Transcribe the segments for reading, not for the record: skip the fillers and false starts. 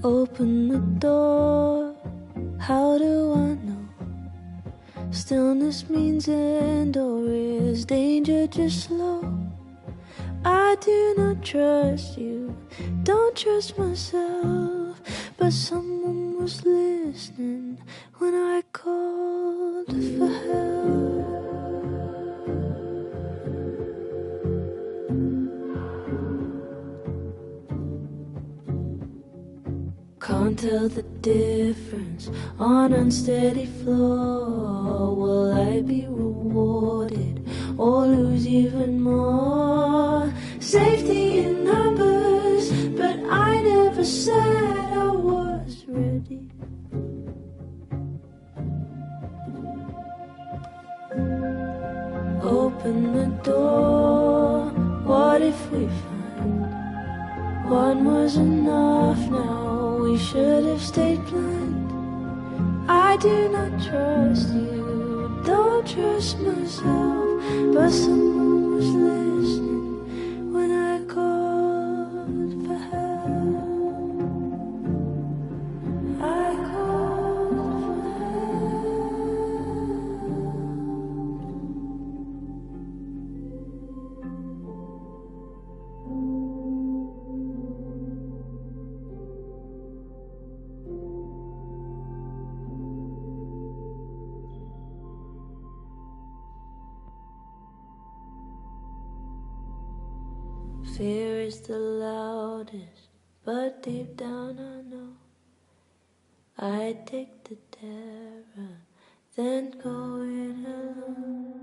Open the door, how do I know? Stillness means end, or is danger just slow? I do not trust you, don't trust myself, but someone was listening when I called for help. Can't tell the difference on unsteady floor. Will I be rewarded or lose even more? Safety in numbers, but I never said I was ready. Open the door, what if we find one was enough now? We should have stayed blind. I do not trust you, don't trust myself, but someone was listening when I called for help. I called for Fear is the loudest, but deep down I know I take the terror, then go it alone.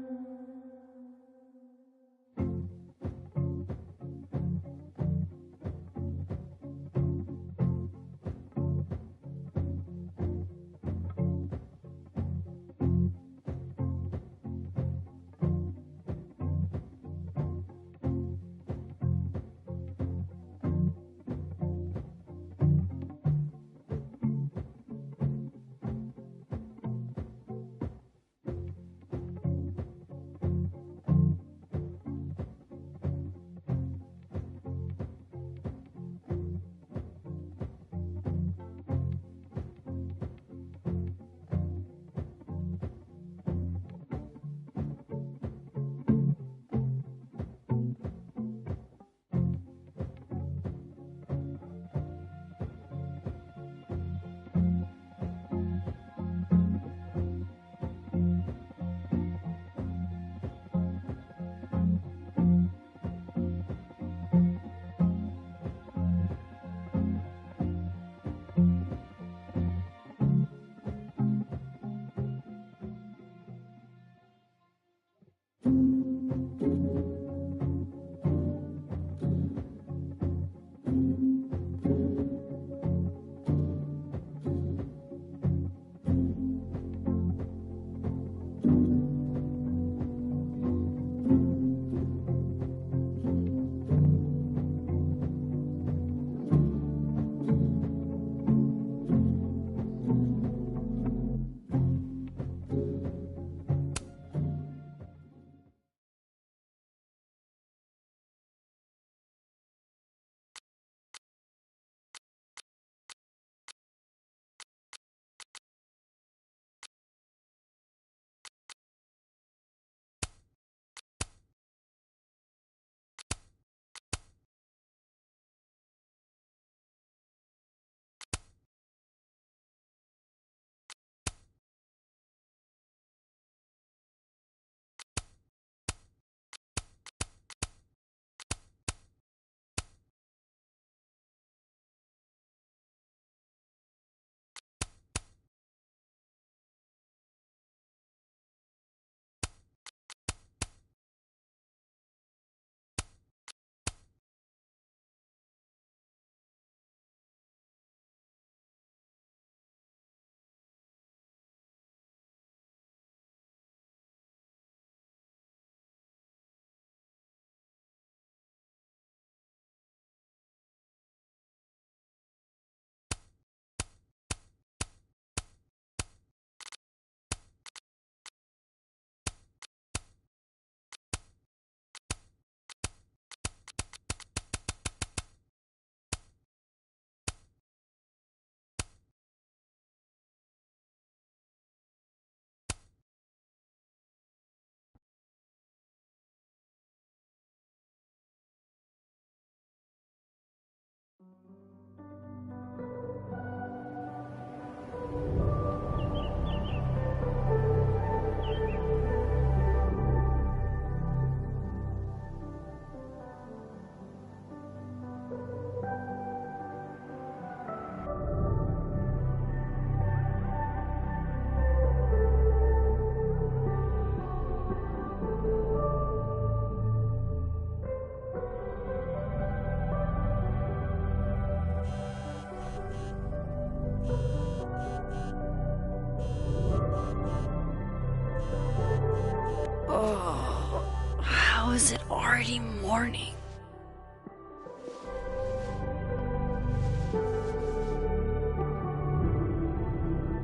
is it already morning?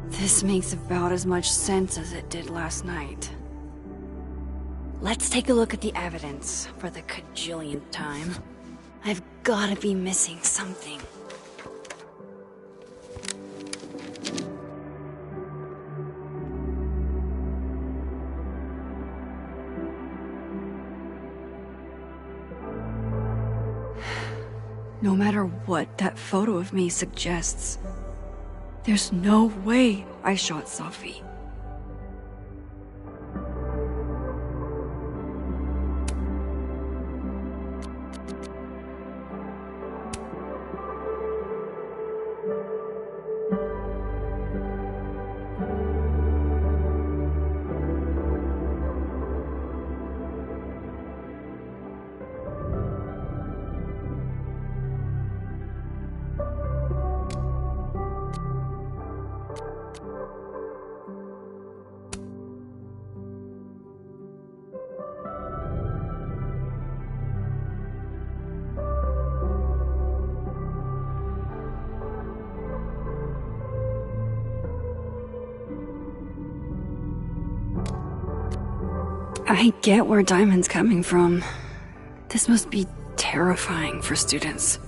This makes about as much sense as it did last night. Let's take a look at the evidence for the cajillionth time. I've gotta be missing something. No matter what that photo of me suggests, there's no way I shot Safi. I get where Diamond's coming from. This must be terrifying for students.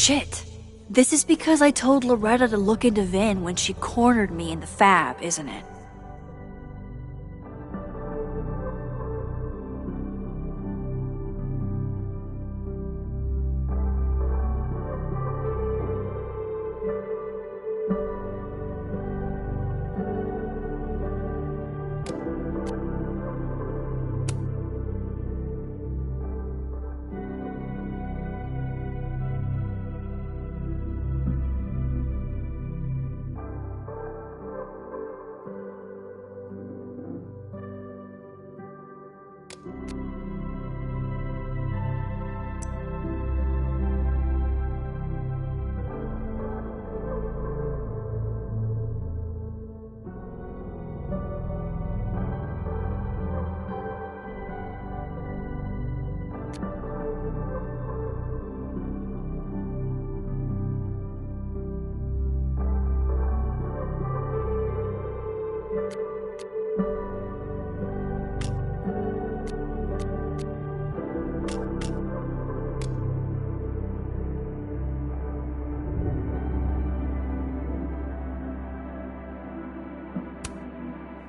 Shit! This is because I told Loretta to look into Vin when she cornered me in the fab, isn't it?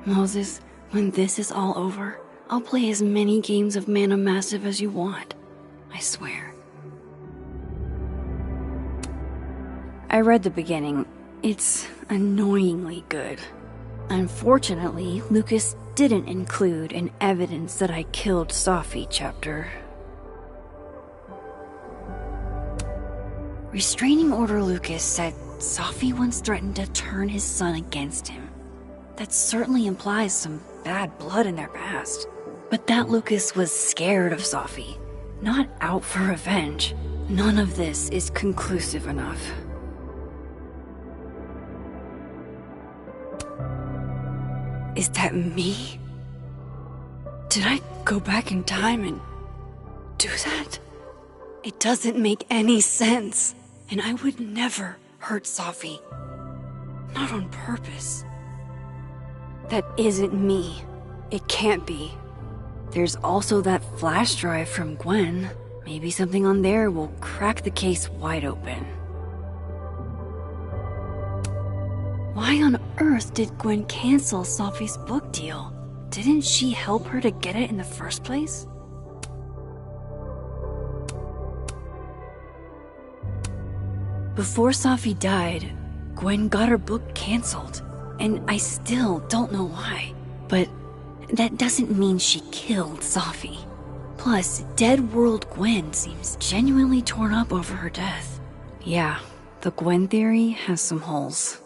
Moses, when this is all over, I'll play as many games of Mana Massive as you want. I swear. I read the beginning. It's annoyingly good. Unfortunately, Lucas didn't include an evidence that I killed Safi chapter. Restraining Order Lucas said Safi once threatened to turn his son against him. That certainly implies some bad blood in their past. But that Lucas was scared of Safi, not out for revenge. None of this is conclusive enough. Is that me? Did I go back in time and do that? It doesn't make any sense. And I would never hurt Safi. Not on purpose. That isn't me. It can't be. There's also that flash drive from Gwen. Maybe something on there will crack the case wide open. Why on earth did Gwen cancel Safi's book deal? Didn't she help her to get it in the first place? Before Safi died, Gwen got her book canceled, and I still don't know why. But that doesn't mean she killed Safi. Plus, Dead World Gwen seems genuinely torn up over her death. Yeah, the Gwen theory has some holes.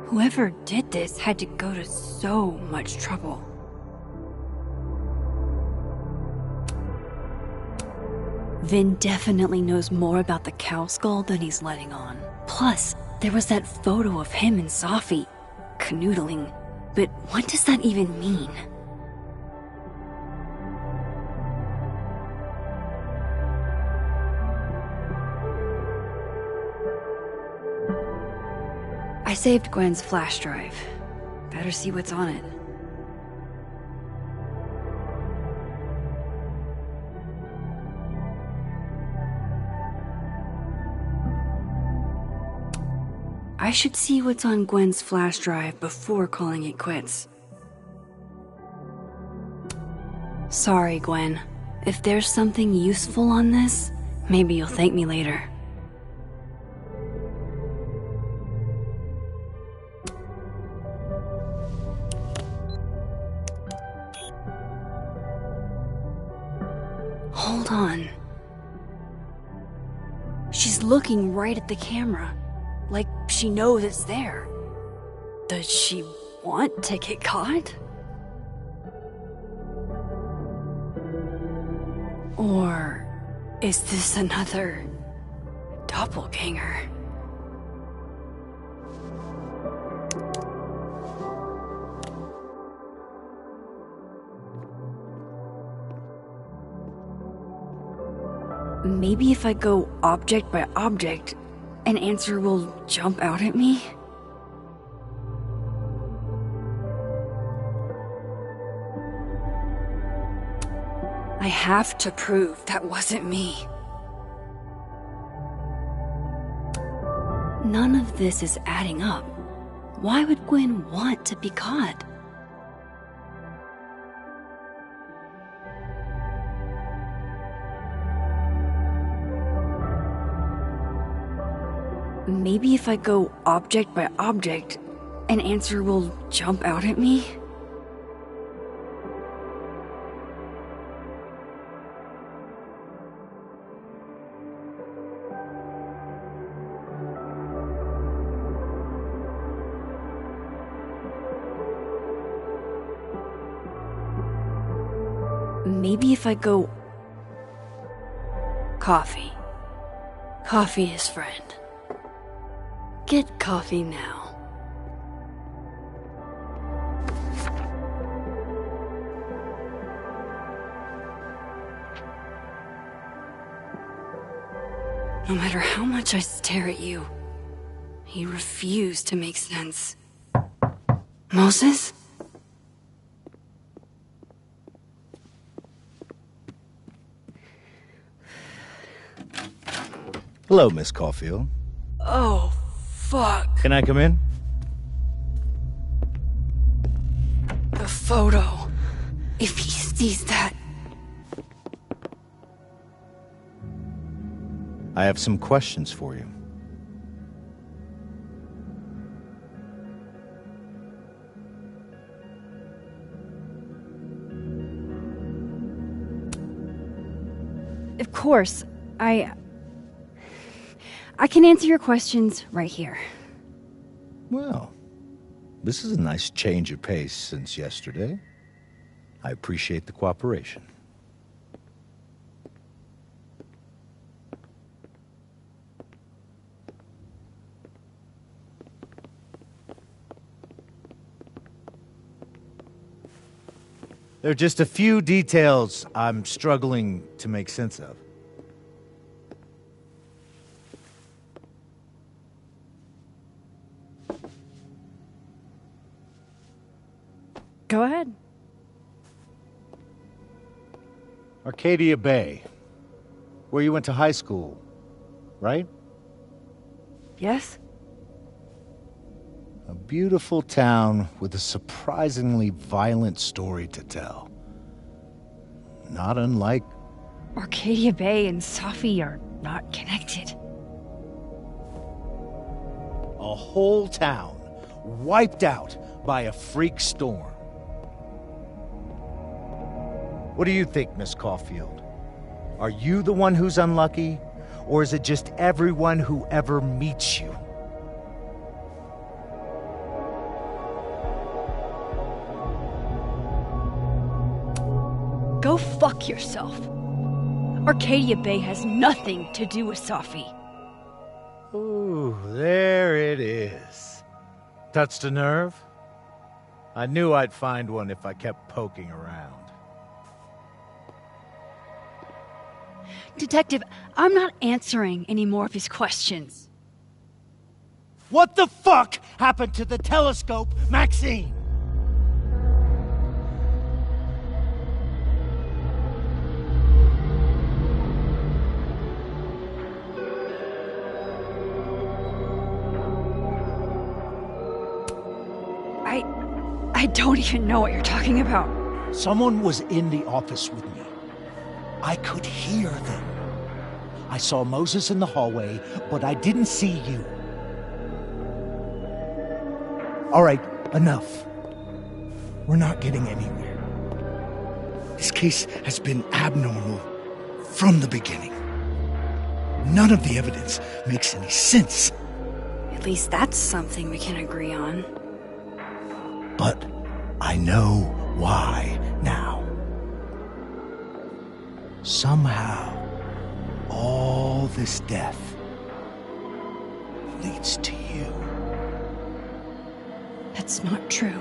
Whoever did this had to go to so much trouble. Vin definitely knows more about the cow skull than he's letting on. Plus, there was that photo of him and Safi canoodling. But what does that even mean? I saved Gwen's flash drive. Better see what's on it. I should see what's on Gwen's flash drive before calling it quits. Sorry, Gwen. If there's something useful on this, maybe you'll thank me later. Hold on. She's looking right at the camera, like she knows it's there. Does she want to get caught? Or is this another doppelganger? Maybe if I go object by object, an answer will jump out at me? I have to prove that wasn't me. None of this is adding up. Why would Gwen want to be caught? Maybe if I go object by object, an answer will jump out at me? Maybe if I go... Coffee. Coffee is friend. Get coffee now. No matter how much I stare at you, you refuse to make sense. Moses? Hello, Miss Caulfield. Oh, fuck. Can I come in? The photo. If he sees that... I have some questions for you. Of course, I can answer your questions right here. Well, this is a nice change of pace since yesterday. I appreciate the cooperation. There are just a few details I'm struggling to make sense of. Go ahead. Arcadia Bay, where you went to high school, right? Yes? A beautiful town with a surprisingly violent story to tell. Not unlike... Arcadia Bay and Safi are not connected. A whole town wiped out by a freak storm. What do you think, Miss Caulfield? Are you the one who's unlucky, or is it just everyone who ever meets you? Go fuck yourself. Arcadia Bay has nothing to do with Safi. Ooh, there it is. Touched a nerve? I knew I'd find one if I kept poking around. Detective, I'm not answering any more of his questions. What the fuck happened to the telescope, Maxine? I don't even know what you're talking about. Someone was in the office with me. I could hear them. I saw Moses in the hallway, but I didn't see you. All right, enough. We're not getting anywhere. This case has been abnormal from the beginning. None of the evidence makes any sense. At least that's something we can agree on. But I know why now. Somehow, all this death leads to you. That's not true.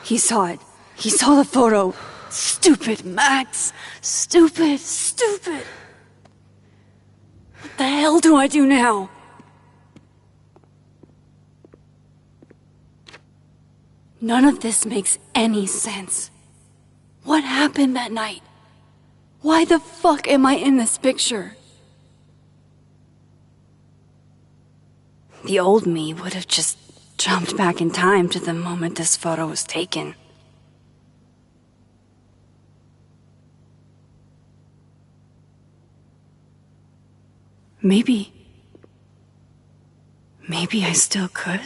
He saw it. He saw the photo. Stupid Max. Stupid, stupid. What the hell do I do now? None of this makes any sense. What happened that night? Why the fuck am I in this picture? The old me would have just jumped back in time to the moment this photo was taken. Maybe I still could.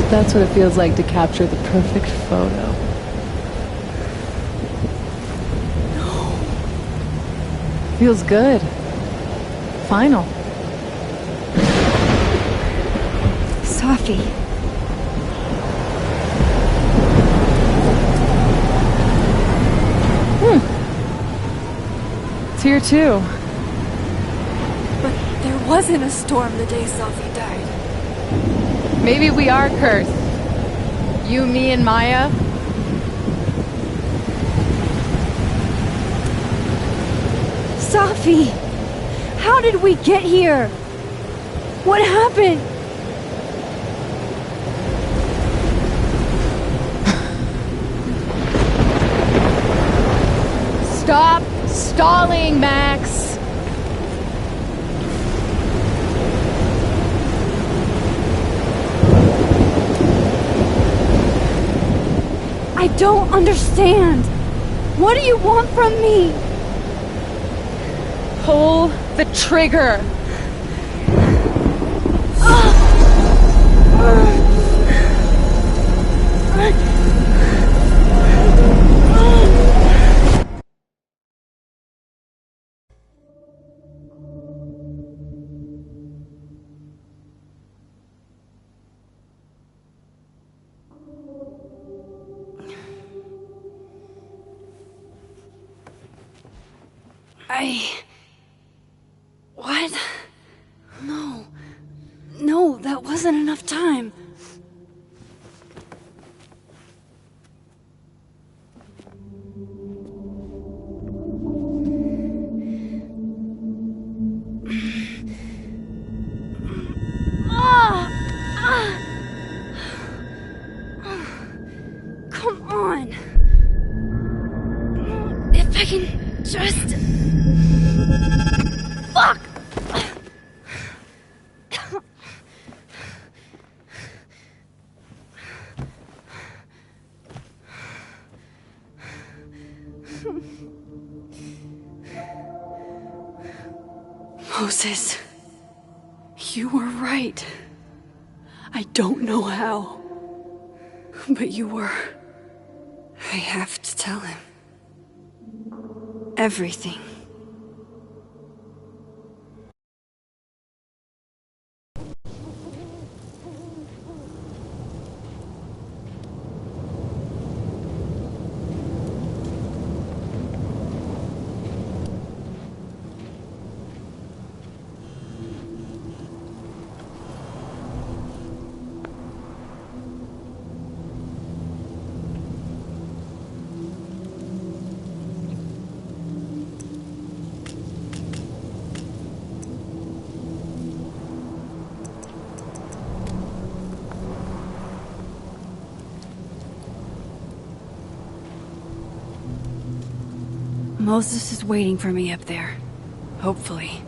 That's what it feels like to capture the perfect photo. No. Feels good. Final. Safi. It's here too. But there wasn't a storm the day Safi died. Maybe we are cursed. You, me, and Maya. Safi! How did we get here? What happened? Stop stalling, Max! I don't understand. What do you want from me? Pull the trigger! What? No. No, that wasn't enough time. Come on. If I can just... Fuck! Moses, you were right. I don't know how, but you were. I have to tell him. Everything. Moses is waiting for me up there. Hopefully.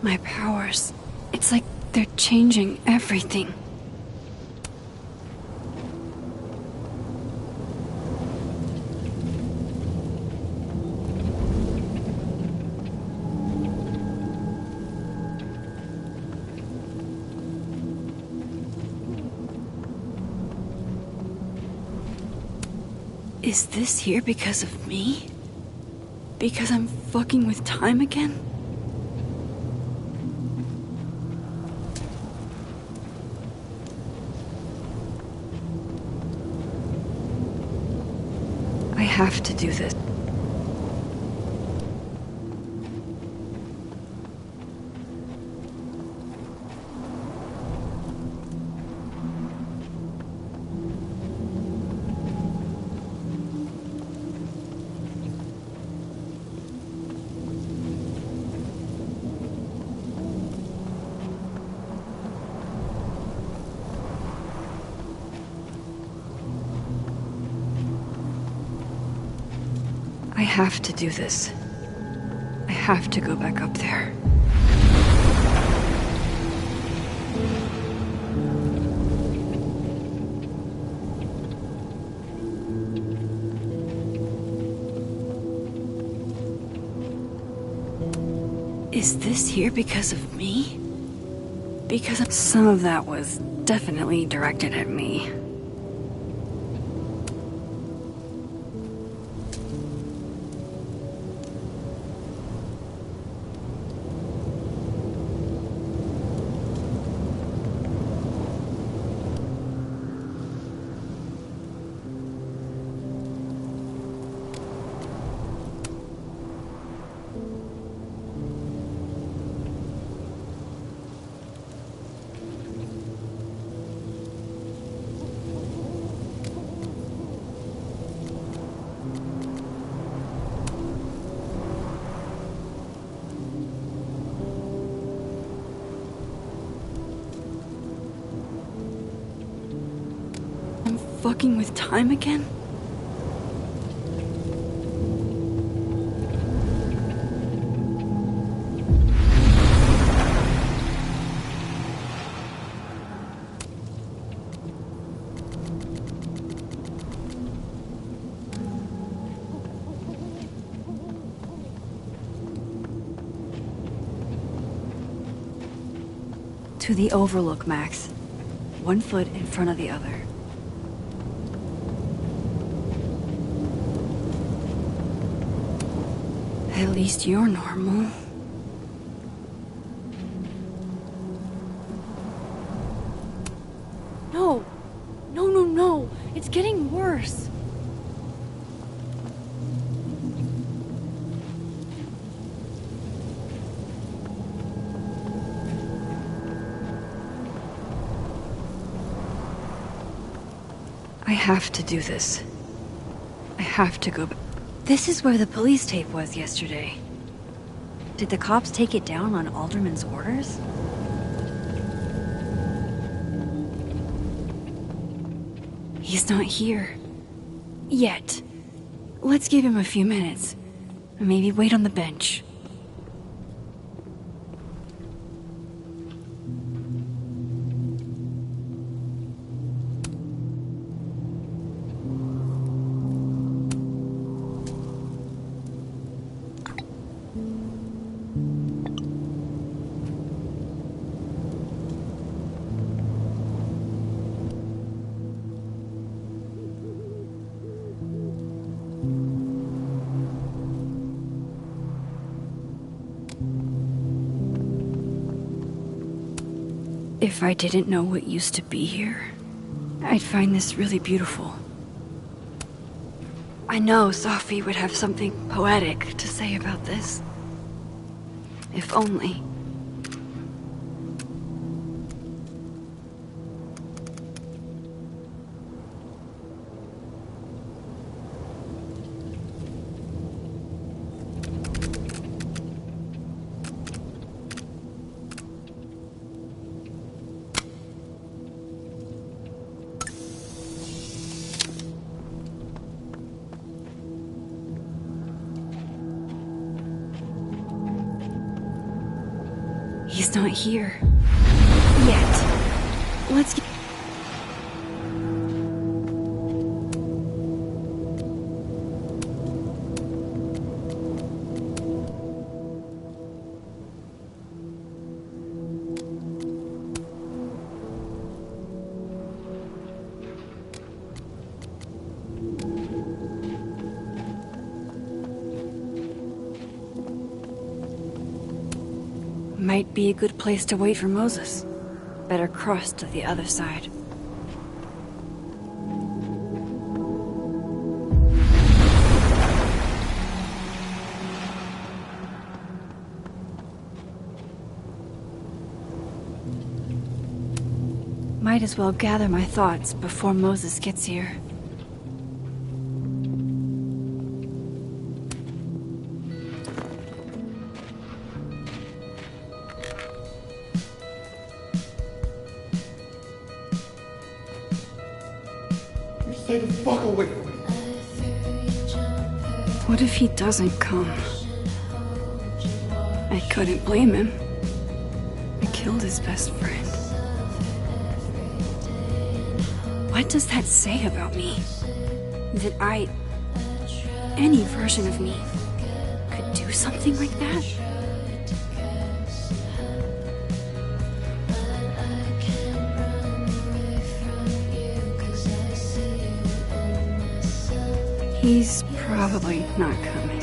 My powers. It's like they're changing everything. Is this here because of me? Because I'm fucking with time again? I have to do this. I have to do this. I have to go back up there. Is this here because of me? Because some of that was definitely directed at me. Fucking with time again? To the overlook, Max. 1 foot in front of the other. At least you're normal. No! No, no, no! It's getting worse! I have to do this. I have to go back. This is where the police tape was yesterday. Did the cops take it down on Alderman's orders? He's not here. Yet. Let's give him a few minutes. Maybe wait on the bench. If I didn't know what used to be here, I'd find this really beautiful. I know Sophie would have something poetic to say about this. If only. He's not here. Yet. Let's get... Might be a good place to wait for Moses. Better cross to the other side. Might as well gather my thoughts before Moses gets here. Stay the fuck away from me. What if he doesn't come? I couldn't blame him. I killed his best friend. What does that say about me? That any version of me, could do something like that? He's probably not coming.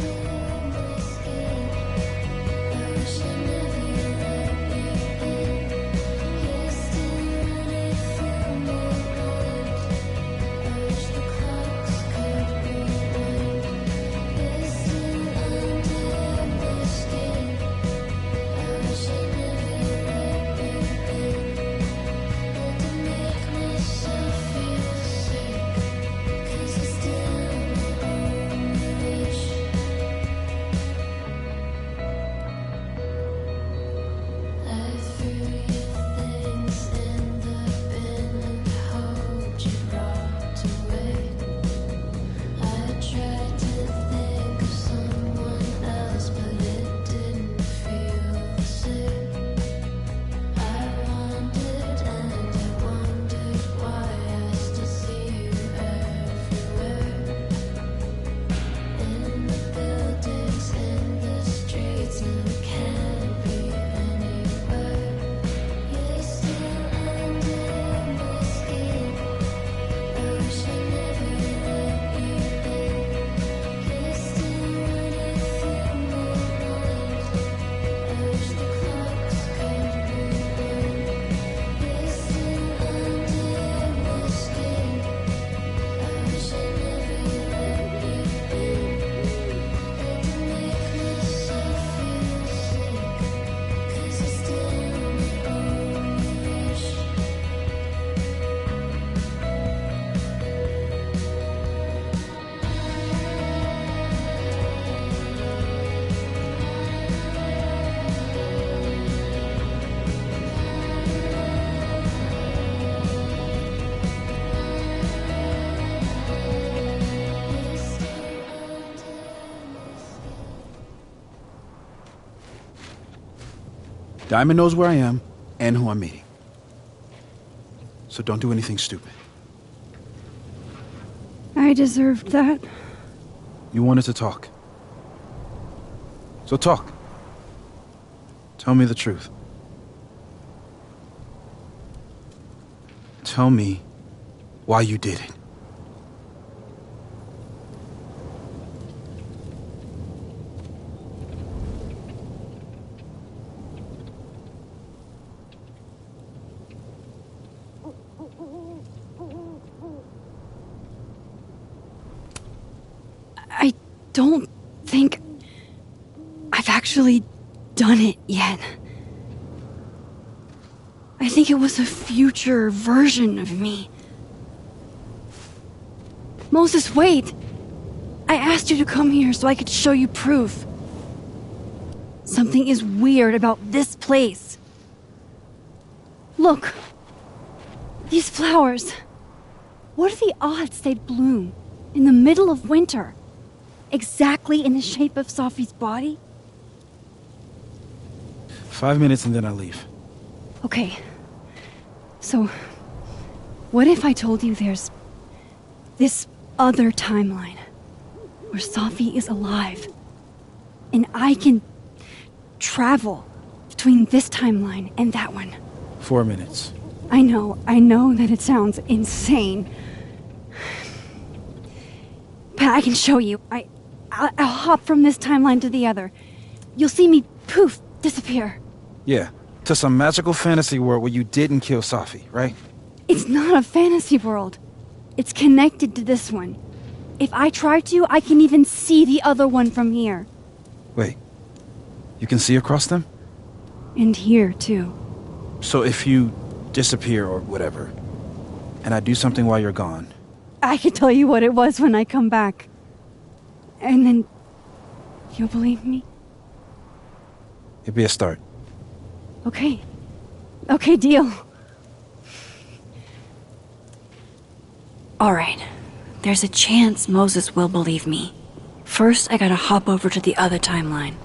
Diamond knows where I am and who I'm meeting. So don't do anything stupid. I deserved that. You wanted to talk. So talk. Tell me the truth. Tell me why you did it. I don't think I've actually done it yet. I think it was a future version of me. Moses, wait! I asked you to come here so I could show you proof. Something is weird about this place. Look. These flowers. What are the odds they'd bloom in the middle of winter? Exactly in the shape of Sophie's body? 5 minutes and then I leave. Okay. So, what if I told you there's this other timeline where Sophie is alive and I can travel between this timeline and that one? 4 minutes. I know that it sounds insane. But I can show you. I'll hop from this timeline to the other. You'll see me, poof, disappear. Yeah, to some magical fantasy world where you didn't kill Safi, right? It's not a fantasy world. It's connected to this one. If I try to, I can even see the other one from here. Wait, you can see across them? And here, too. So if you disappear or whatever, and I do something while you're gone... I could tell you what it was when I come back. And then... you'll believe me? It'd be a start. Okay. Okay, deal. Alright. There's a chance Moses will believe me. First, I gotta hop over to the other timeline.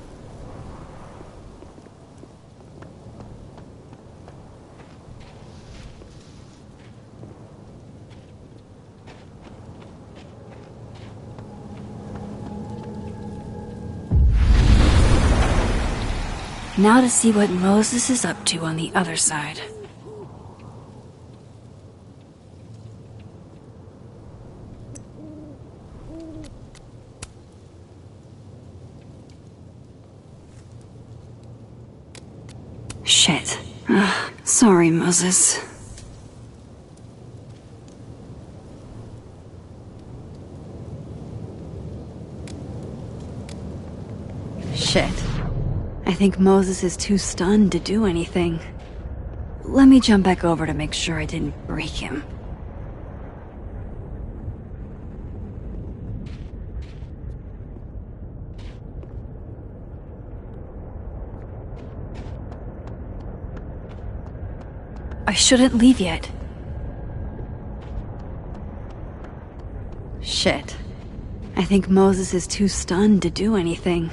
Now to see what Moses is up to on the other side. Shit. Sorry, Moses. Shit. I think Moses is too stunned to do anything. Let me jump back over to make sure I didn't break him. I shouldn't leave yet. Shit. I think Moses is too stunned to do anything.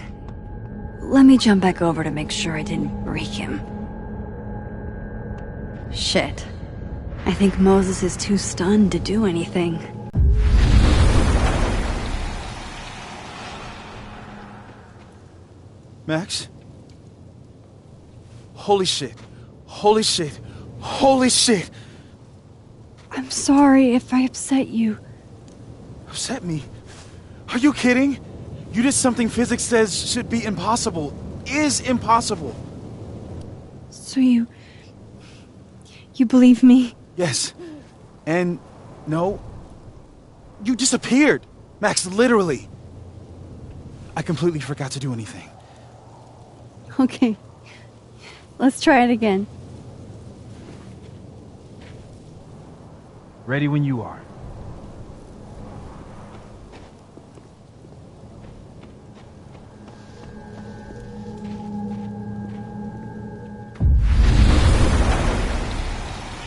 Let me jump back over to make sure I didn't break him. Shit. I think Moses is too stunned to do anything. Max? Holy shit. Holy shit. Holy shit! I'm sorry if I upset you. Upset me? Are you kidding? You did something physics says should be impossible. Is impossible. So you believe me? Yes. And no. You disappeared. Max, literally. I completely forgot to do anything. Okay. Let's try it again. Ready when you are.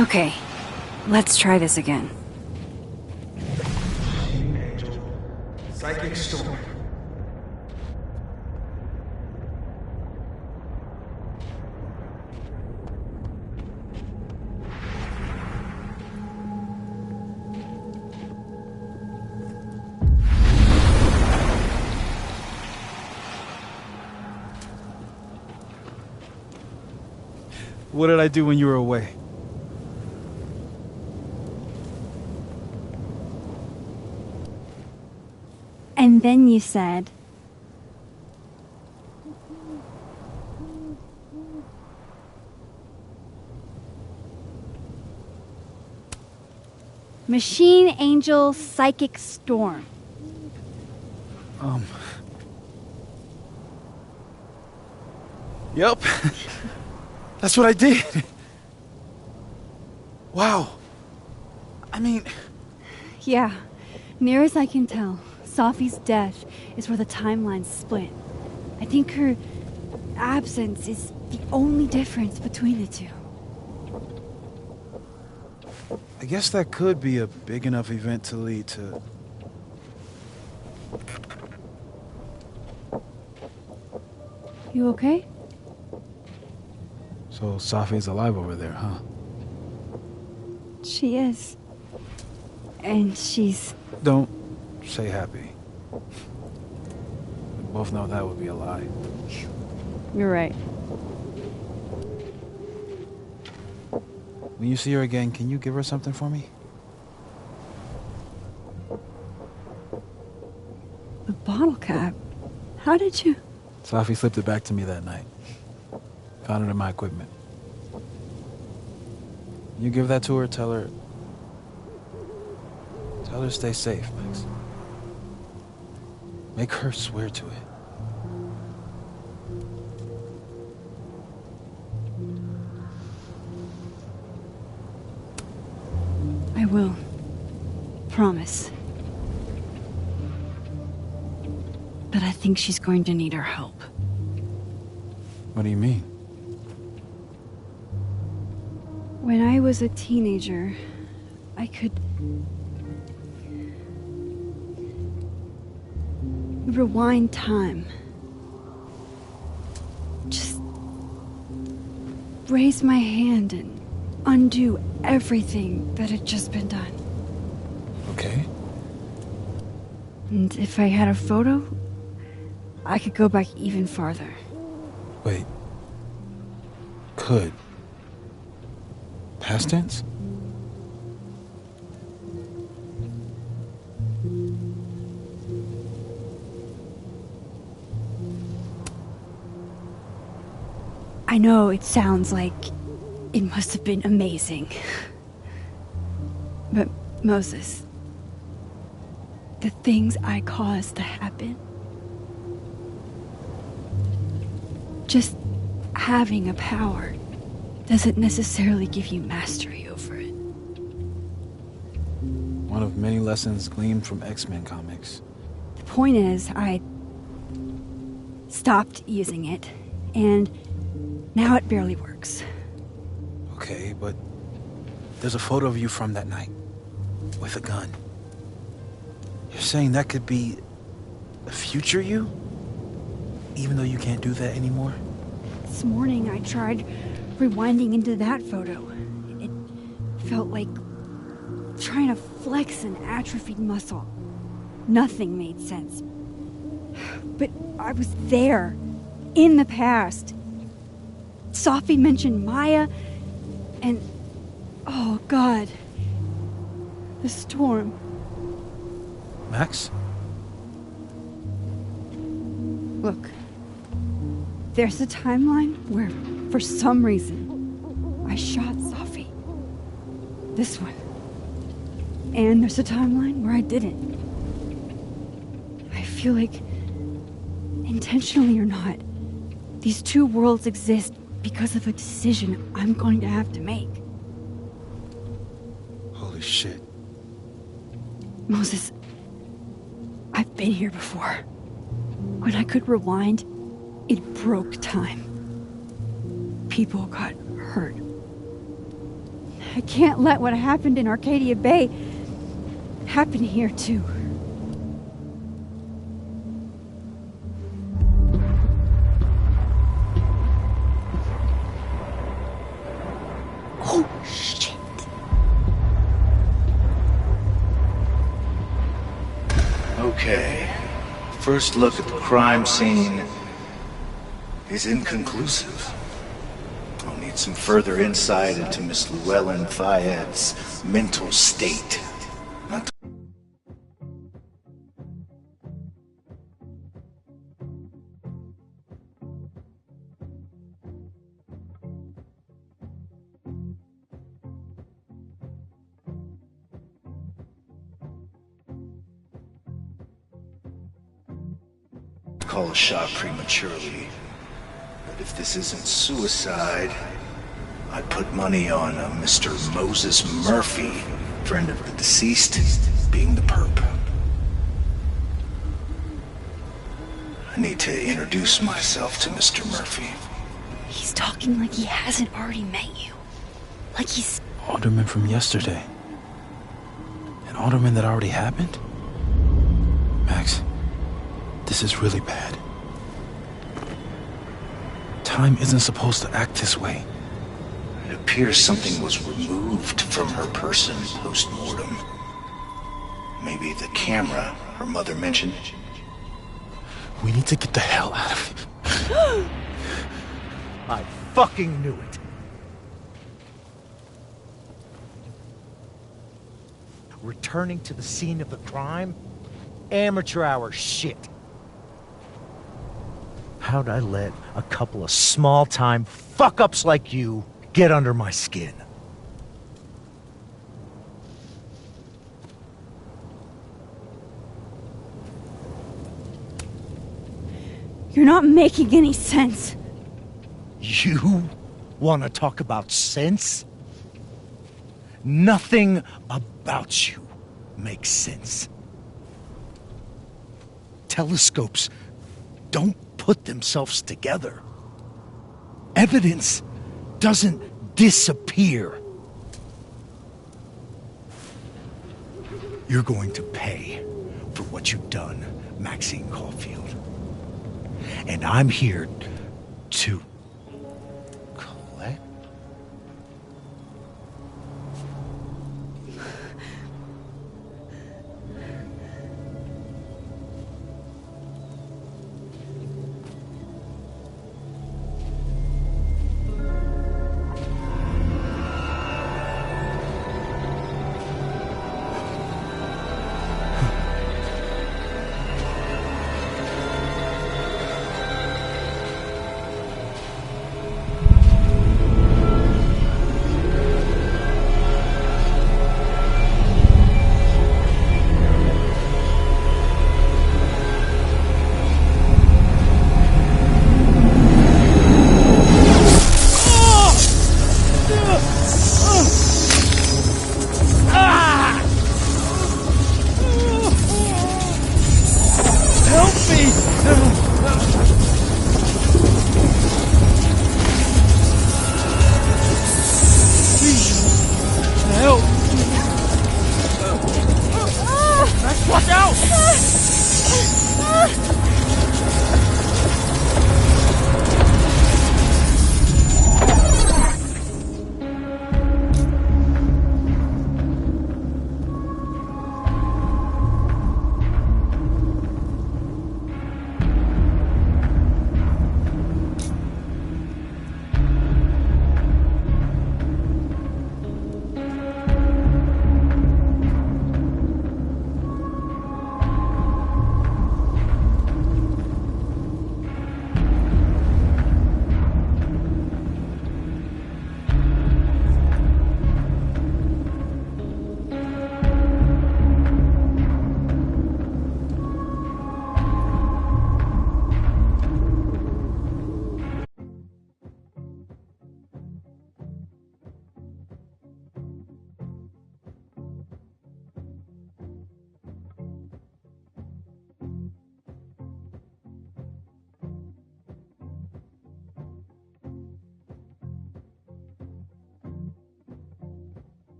Okay. Let's try this again. Psychic storm. What did I do when you were away? And then you said... Machine Angel Psychic Storm. Yep. That's what I did. Wow. I mean... Yeah. Near as I can tell, Safi's death is where the timelines split. I think her absence is the only difference between the two. I guess that could be a big enough event to lead to... You okay? So Safi's alive over there, huh? She is. And she's... Don't say happy. We both know that would be a lie. You're right. When you see her again, can you give her something for me? The bottle cap? How did you... Safi slipped it back to me that night. Found it in my equipment. You give that to her, tell her stay safe, Max. Make her swear to it. I will. Promise. But I think she's going to need our help. What do you mean? When I was a teenager, I could rewind time. Just raise my hand and undo everything that had just been done. Okay. And if I had a photo, I could go back even farther. Wait. Could. Past tense? I know it sounds like it must have been amazing. But Moses, the things I caused to happen, just having a power doesn't necessarily give you mastery over it. One of many lessons gleaned from X-Men comics. The point is, I stopped using it, and now it barely works. Okay, but there's a photo of you from that night, with a gun. You're saying that could be a future you? Even though you can't do that anymore? This morning I tried rewinding into that photo. It felt like trying to flex an atrophied muscle. Nothing made sense. But I was there, in the past. Sophie mentioned Maya, and oh God, the storm. Max? Look, there's a timeline where, for some reason, I shot Sophie. This one. And there's a timeline where I didn't. I feel like, intentionally or not, these two worlds exist because of a decision I'm going to have to make. Holy shit. Moses, I've been here before. When I could rewind, it broke time. People got hurt. I can't let what happened in Arcadia Bay happen here too. Oh, shit. Okay. First look at the crime scene is inconclusive. I'll need some further insight into Miss Llewellyn Fayette's mental state. Not to call a shot prematurely, but if this isn't suicide, I'd put money on a Mr. Moses Murphy, friend of the deceased, being the perp. I need to introduce myself to Mr. Murphy. He's talking like he hasn't already met you. Like he's... Alderman from yesterday. An alderman that already happened? Max, this is really bad. Time isn't supposed to act this way. It appears something was removed from her person post-mortem. Maybe the camera her mother mentioned. We need to get the hell out of here. I fucking knew it. Returning to the scene of the crime? Amateur hour shit. How'd I let a couple of small-time fuck-ups like you get under my skin? You're not making any sense. You want to talk about sense? Nothing about you makes sense. Telescopes don't put themselves together. Evidence doesn't disappear. You're going to pay for what you've done, Maxine Caulfield. And I'm here to collect.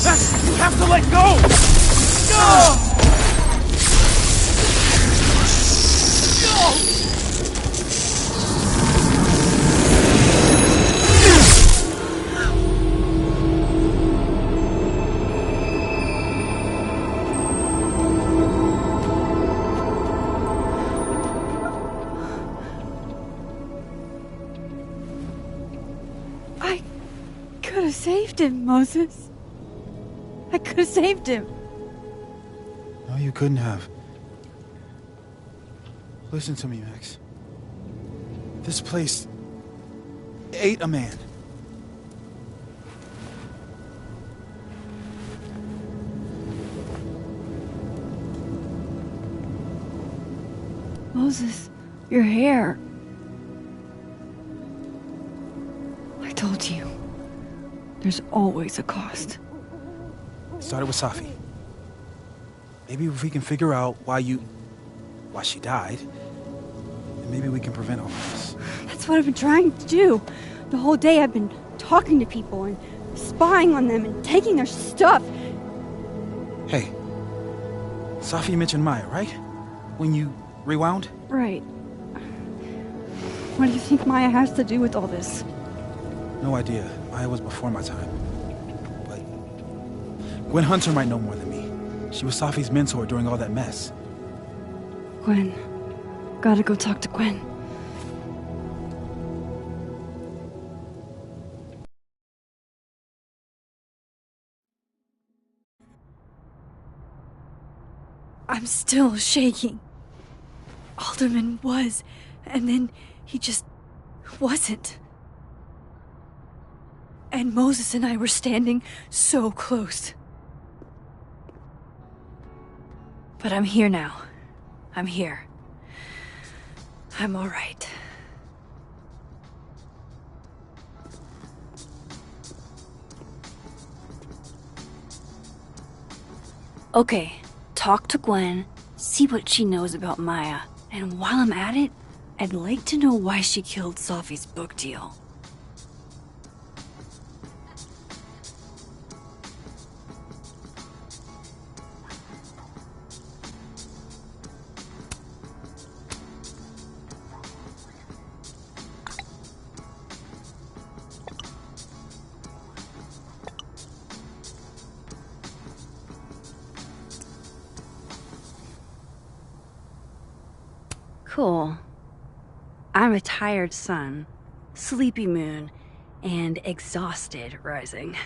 Max, you have to let go! No! I could have saved him, Moses. I could have saved him. No, you couldn't have. Listen to me, Max. This place ate a man. Moses, your hair. I told you. There's always a cost. It started with Safi. Maybe if we can figure out why she died, then maybe we can prevent all of this. That's what I've been trying to do. The whole day I've been talking to people and spying on them and taking their stuff. Hey, Safi mentioned Maya, right? When you rewound? Right. What do you think Maya has to do with all this? No idea. Maya was before my time. But Gwen Hunter might know more than me. She was Safi's mentor during all that mess. Gwen. Gotta go talk to Gwen. I'm still shaking. Alderman was, and then he just wasn't. And Moses and I were standing so close. But I'm here now. I'm here. I'm all right. Okay, talk to Gwen, see what she knows about Maya, and while I'm at it, I'd like to know why she killed Safi's book deal. Cool. I'm a tired sun, sleepy moon, and exhausted rising.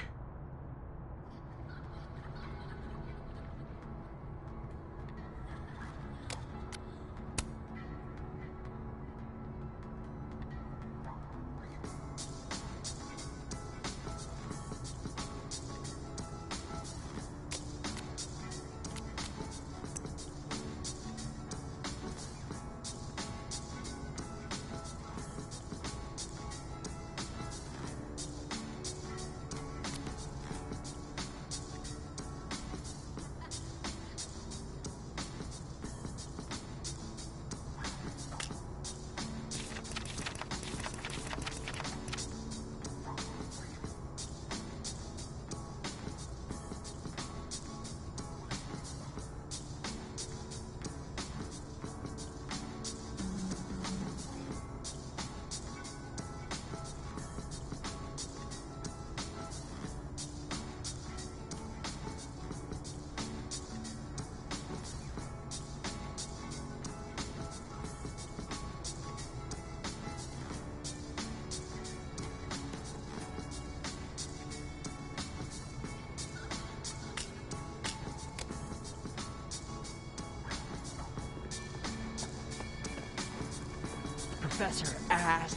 Professor ass.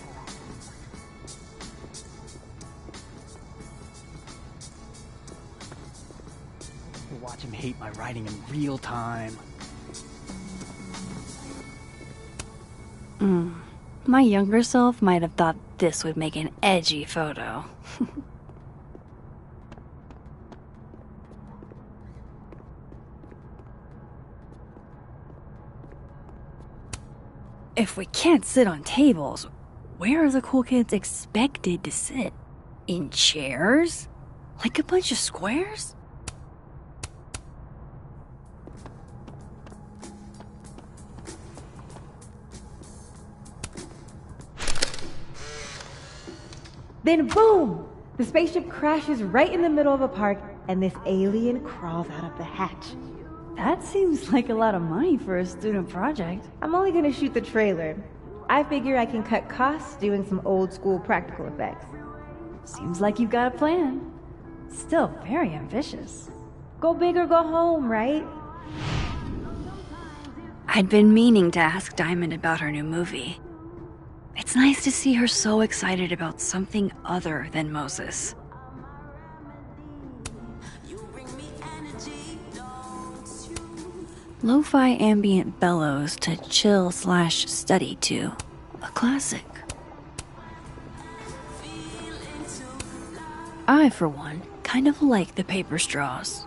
Watch him hate my writing in real time. My younger self might have thought this would make an edgy photo. If we can't sit on tables, where are the cool kids expected to sit? In chairs? Like a bunch of squares? Then boom! The spaceship crashes right in the middle of a park, and this alien crawls out of the hatch. That seems like a lot of money for a student project. I'm only gonna shoot the trailer. I figure I can cut costs doing some old school practical effects. Seems like you've got a plan. Still very ambitious. Go big or go home, right? I'd been meaning to ask Diamond about her new movie. It's nice to see her so excited about something other than Moses. Lo-fi ambient bellows to chill/study to. A classic. I, for one, kind of like the paper straws.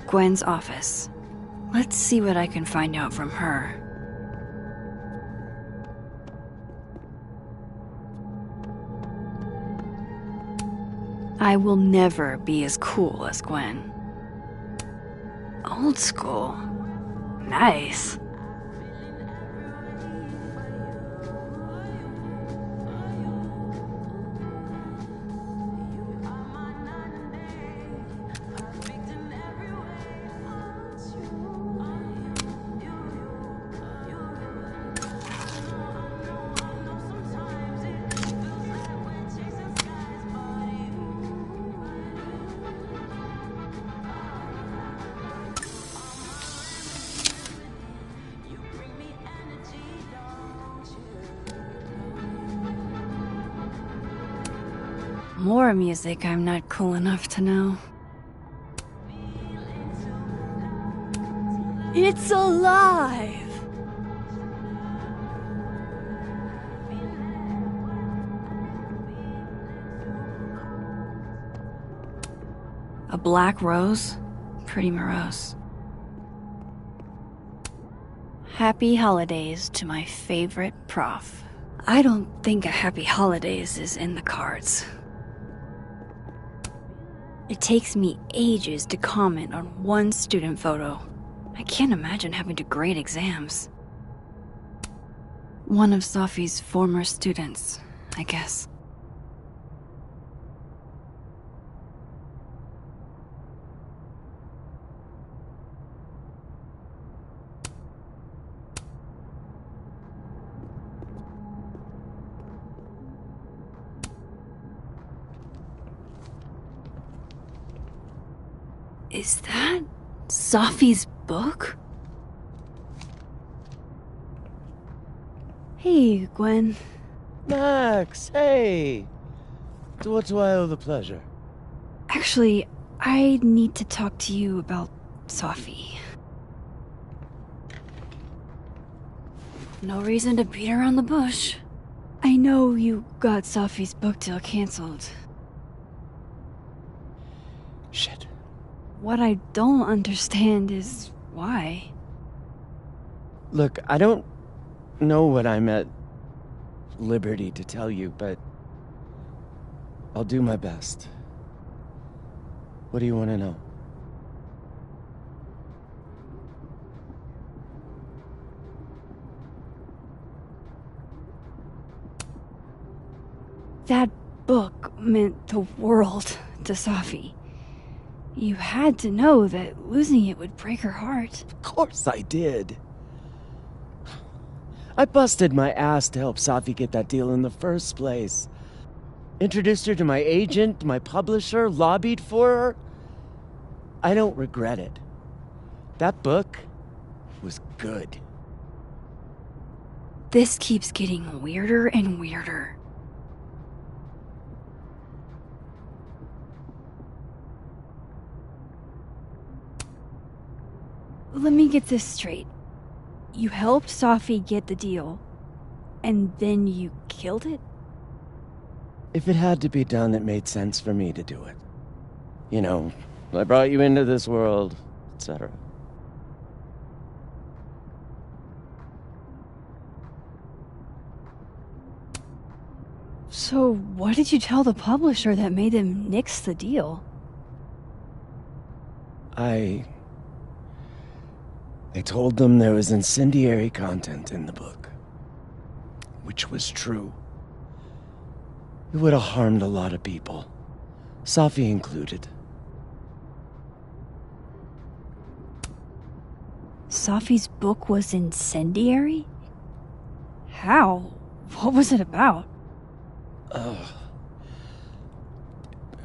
Gwen's office. Let's see what I can find out from her. I will never be as cool as Gwen. Old school. Nice. More music I'm not cool enough to know. It's alive! A black rose? Pretty morose. Happy holidays to my favorite prof. I don't think a happy holidays is in the cards. It takes me ages to comment on one student photo. I can't imagine having to grade exams. One of Sophie's former students, I guess. Is that Sophie's book? Hey, Gwen. Max, hey! To what do I owe the pleasure? Actually, I need to talk to you about Sophie. No reason to beat around the bush. I know you got Sophie's book deal canceled. Shit. What I don't understand is why. Look, I don't know what I'm at liberty to tell you, but I'll do my best. What do you want to know? That book meant the world to Sophie. You had to know that losing it would break her heart. Of course I did. I busted my ass to help Sophie get that deal in the first place. Introduced her to my agent, my publisher, lobbied for her. I don't regret it. That book was good. This keeps getting weirder and weirder. let me get this straight. You helped Safi get the deal, and then you killed it? If it had to be done, it made sense for me to do it. You know, I brought you into this world, etc. So, what did you tell the publisher that made them nix the deal? I told them there was incendiary content in the book. Which was true. It would have harmed a lot of people. Safi included. Safi's book was incendiary? How? What was it about?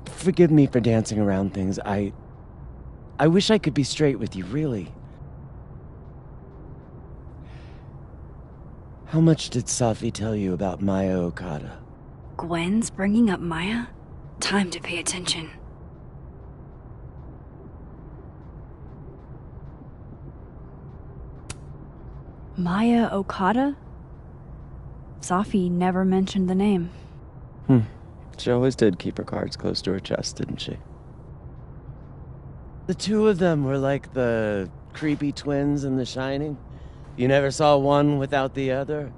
Forgive me for dancing around things. I wish I could be straight with you, really. How much did Safi tell you about Maya Okada? Gwen's bringing up Maya? Time to pay attention. Maya Okada? Safi never mentioned the name. She always did keep her cards close to her chest, didn't she? The two of them were like the creepy twins in The Shining. You never saw one without the other.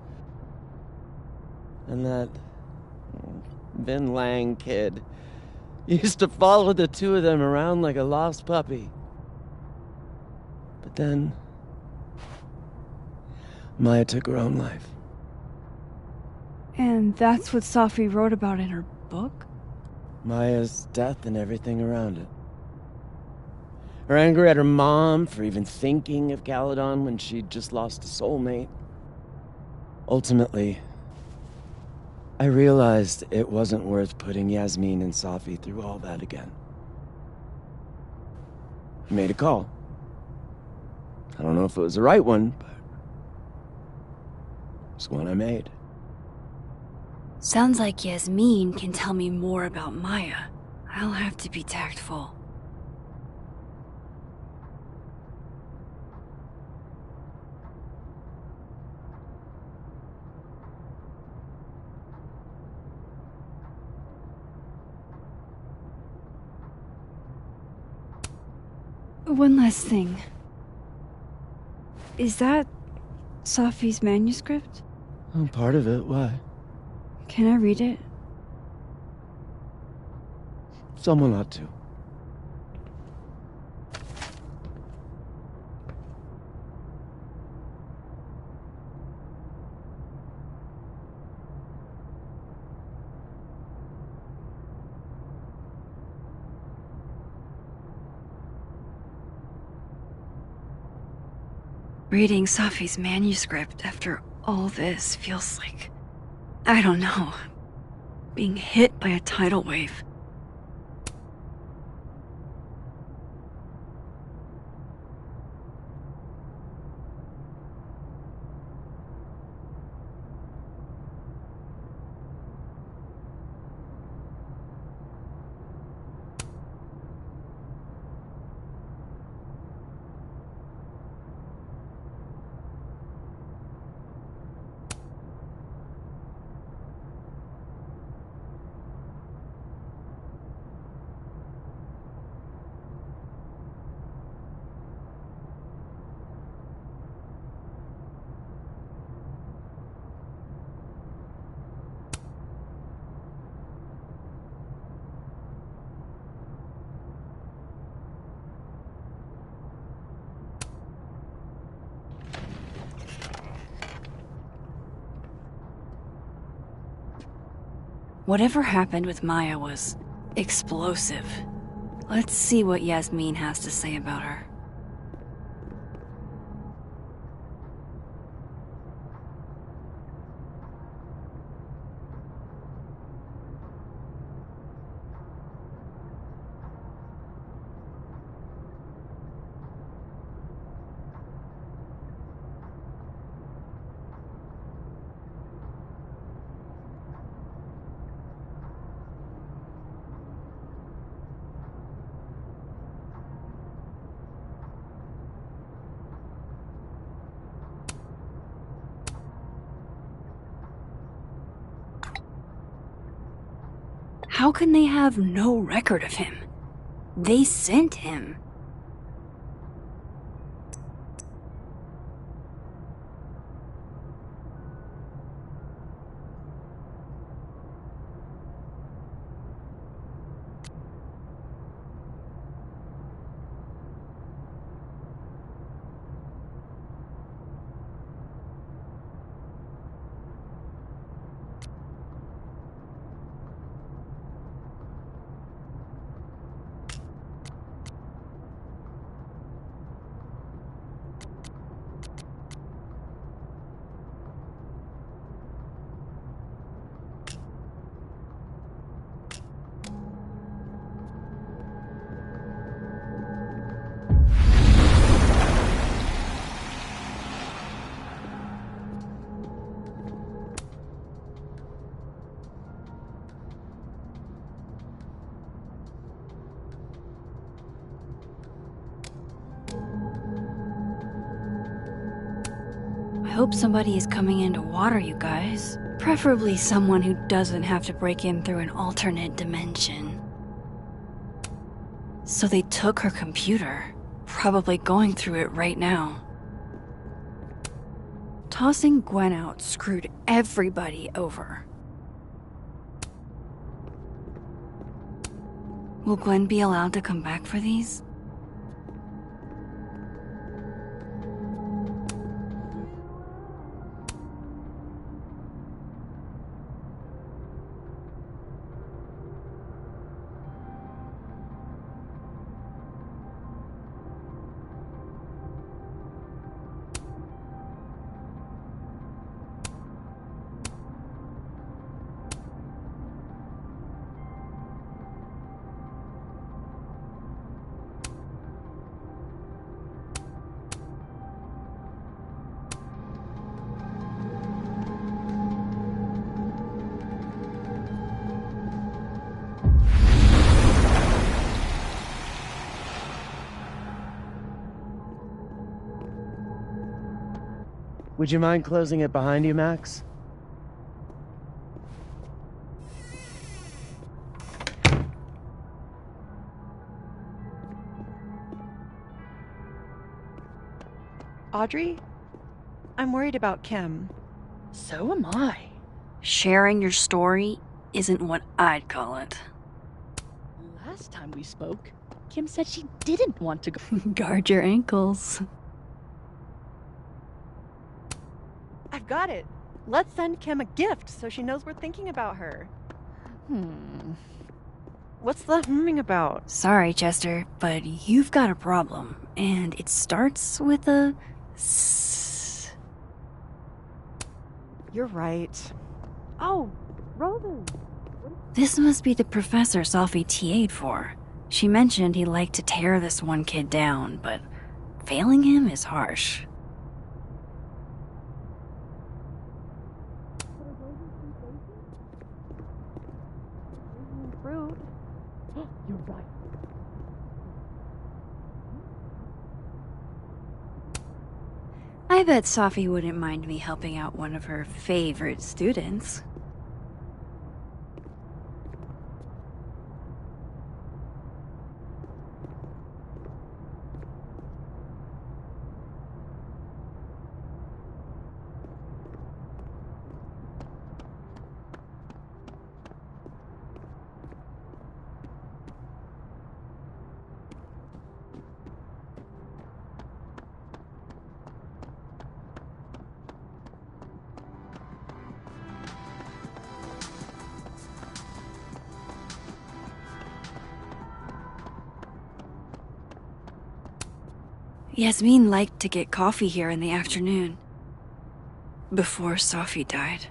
And that Vin Lang kid used to follow the two of them around like a lost puppy. But then Maya took her own life. And that's what Safi wrote about in her book? Maya's death and everything around it. Her anger at her mom for even thinking of Caledon when she'd just lost a soulmate. Ultimately, I realized it wasn't worth putting Yasmin and Safi through all that again. I made a call. I don't know if it was the right one, but it's one I made. Sounds like Yasmin can tell me more about Maya. I'll have to be tactful. One last thing. Is that Safi's manuscript? Oh, part of it. Why? Can I read it? Someone ought to. Reading Safi's manuscript after all this feels like, I don't know, being hit by a tidal wave. Whatever happened with Maya was explosive. Let's see what Yasmin has to say about her. How can they have no record of him? They sent him. I hope somebody is coming in to water you guys. Preferably someone who doesn't have to break in through an alternate dimension. So they took her computer, probably going through it right now. Tossing Gwen out screwed everybody over. Will Gwen be allowed to come back for these? Would you mind closing it behind you, Max? Audrey? I'm worried about Kim. So am I. Sharing your story isn't what I'd call it. Last time we spoke, Kim said she didn't want to go. Guard your ankles. I've got it. Let's send Kim a gift so she knows we're thinking about her. What's the humming about? Sorry, Chester, but you've got a problem, and it starts with a S. You're right. Oh, Roland. This must be the professor Sophie TA'd for. She mentioned he liked to tear this one kid down, but failing him is harsh. Fruit. You're right. I bet Sophie wouldn't mind me helping out one of her favorite students. Yasmin liked to get coffee here in the afternoon. Before Sophie died.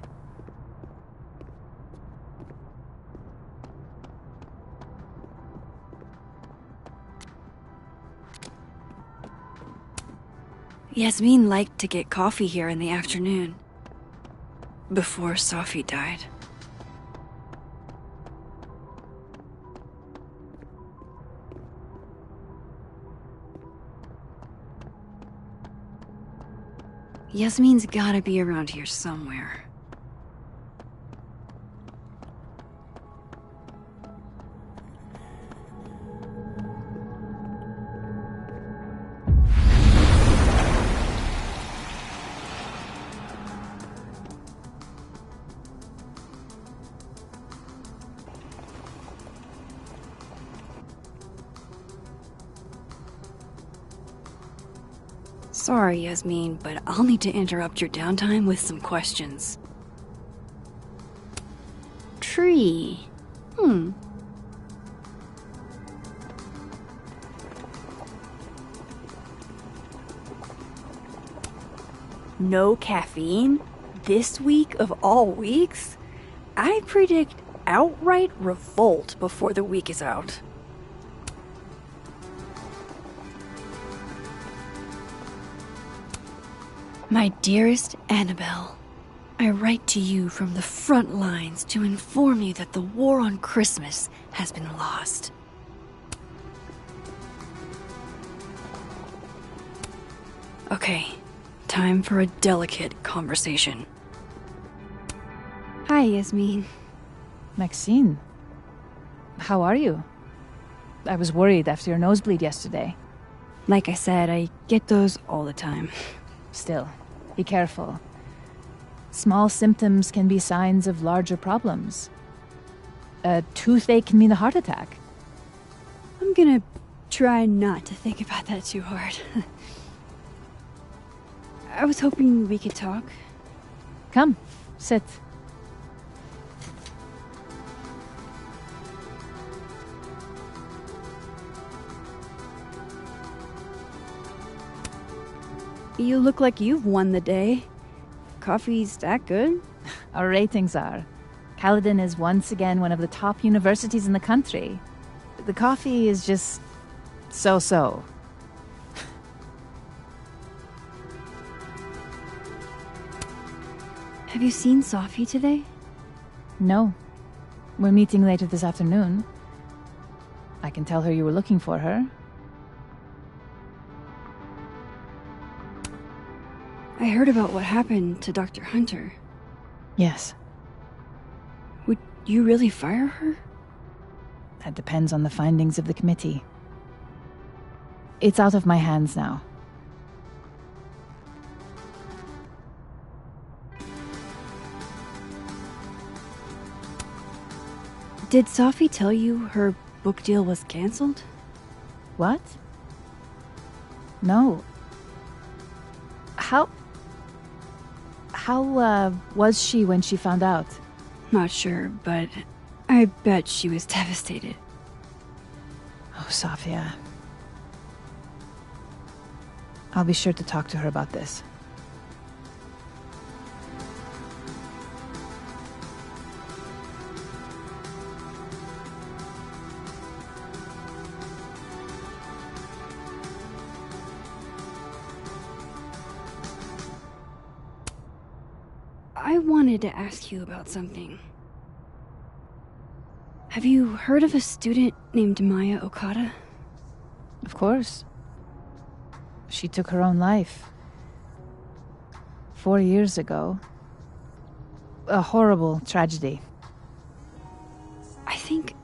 Yasmin liked to get coffee here in the afternoon. Before Sophie died. Yasmin's gotta be around here somewhere. Sorry, Yasmin, but I'll need to interrupt your downtime with some questions. Tree. No caffeine? This week of all weeks? I predict outright revolt before the week is out. My dearest Annabelle, I write to you from the front lines to inform you that the war on Christmas has been lost. Okay, time for a delicate conversation. Hi, Yasmin. Maxine, how are you? I was worried after your nosebleed yesterday. Like I said, I get those all the time. Still, be careful. Small symptoms can be signs of larger problems. A toothache can mean a heart attack. I'm gonna try not to think about that too hard. I was hoping we could talk. Come, sit. You look like you've won the day. Coffee's that good? Our ratings are. Caledon is once again one of the top universities in the country. The coffee is just so-so. Have you seen Sophie today? No. We're meeting later this afternoon. I can tell her you were looking for her. I heard about what happened to Dr. Hunter. Yes. Would you really fire her? That depends on the findings of the committee. It's out of my hands now. Did Sophie tell you her book deal was cancelled? What? No. How was she when she found out? Not sure, but I bet she was devastated. Oh, Sophia. I'll be sure to talk to her about this. I wanted to ask you about something. Have you heard of a student named Maya Okada? Of course. She took her own life. 4 years ago. A horrible tragedy. I think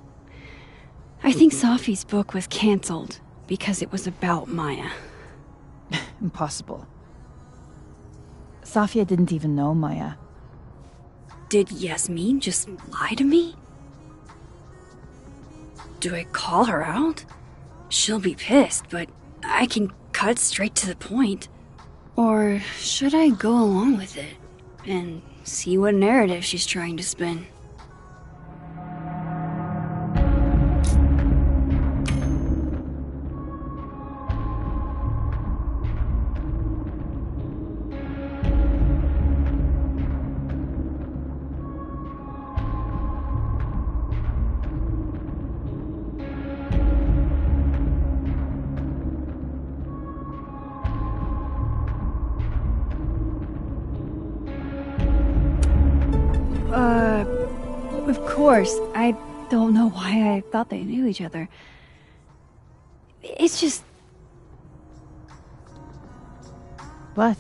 Sophie's book was cancelled because it was about Maya. Impossible. Sophia didn't even know Maya. Did Yasmin just lie to me? Do I call her out? She'll be pissed, but I can cut straight to the point. Or should I go along with it and see what narrative she's trying to spin? Of course. I don't know why I thought they knew each other. It's just... What?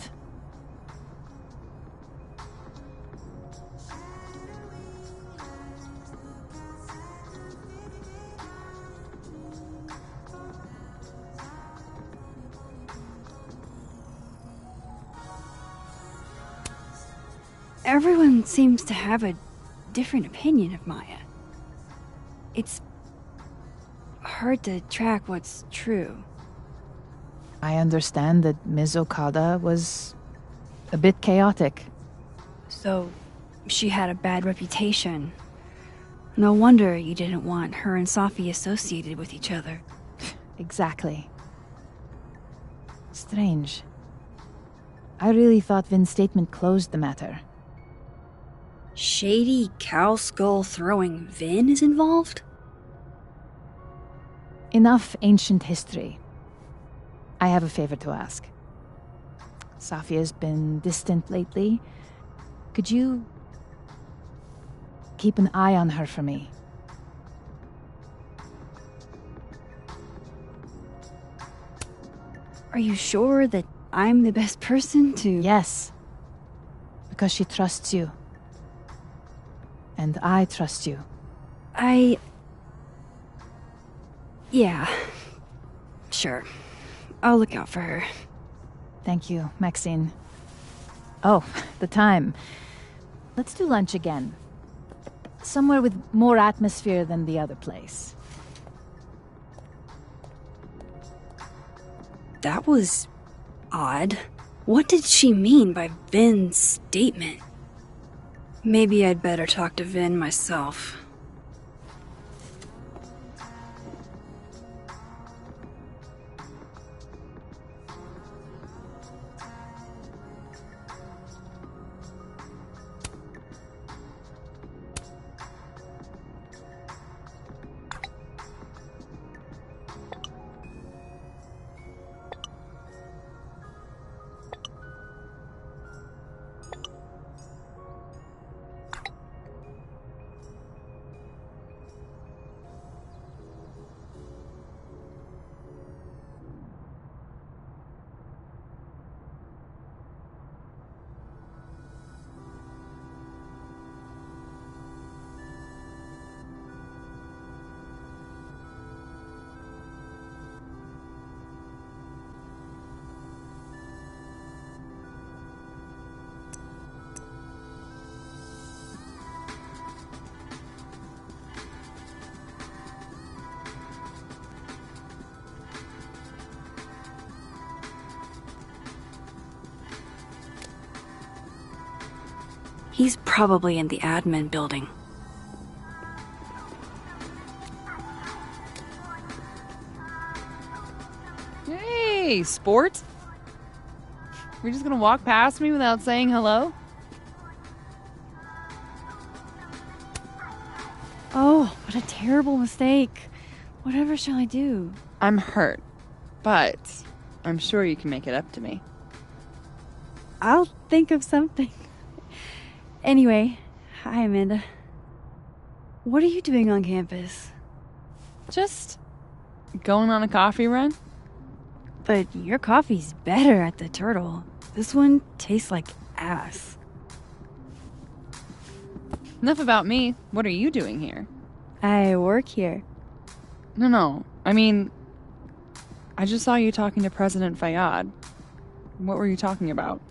Everyone seems to have a different opinion of Maya. It's hard to track what's true. I understand that Ms. Okada was a bit chaotic. So, she had a bad reputation. No wonder you didn't want her and Safi associated with each other. Exactly. Strange. I really thought Vin's statement closed the matter. Shady cow skull throwing Vin is involved? Enough ancient history. I have a favor to ask. Safia's been distant lately. Could you keep an eye on her for me? Are you sure that I'm the best person to... Yes. Because she trusts you. And I trust you. Yeah. Sure. I'll look out for her. Thank you, Maxine. Oh, the time. Let's do lunch again. Somewhere with more atmosphere than the other place. That was odd. What did she mean by Vin's statement? Maybe I'd better talk to Vin myself. He's probably in the admin building. Hey, sport. You're just gonna walk past me without saying hello? Oh, what a terrible mistake. Whatever shall I do? I'm hurt, but I'm sure you can make it up to me. I'll think of something. Anyway, hi Amanda. What are you doing on campus? Just going on a coffee run. But your coffee's better at the Turtle. This one tastes like ass. Enough about me. What are you doing here? I work here. No. I mean, I just saw you talking to President Fayyad. What were you talking about?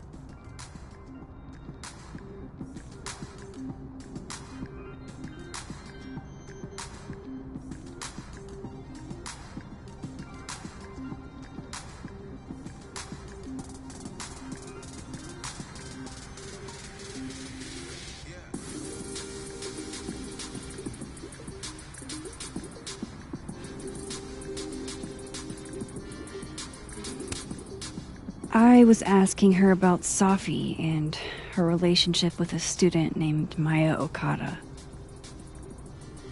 I was asking her about Safi and her relationship with a student named Maya Okada.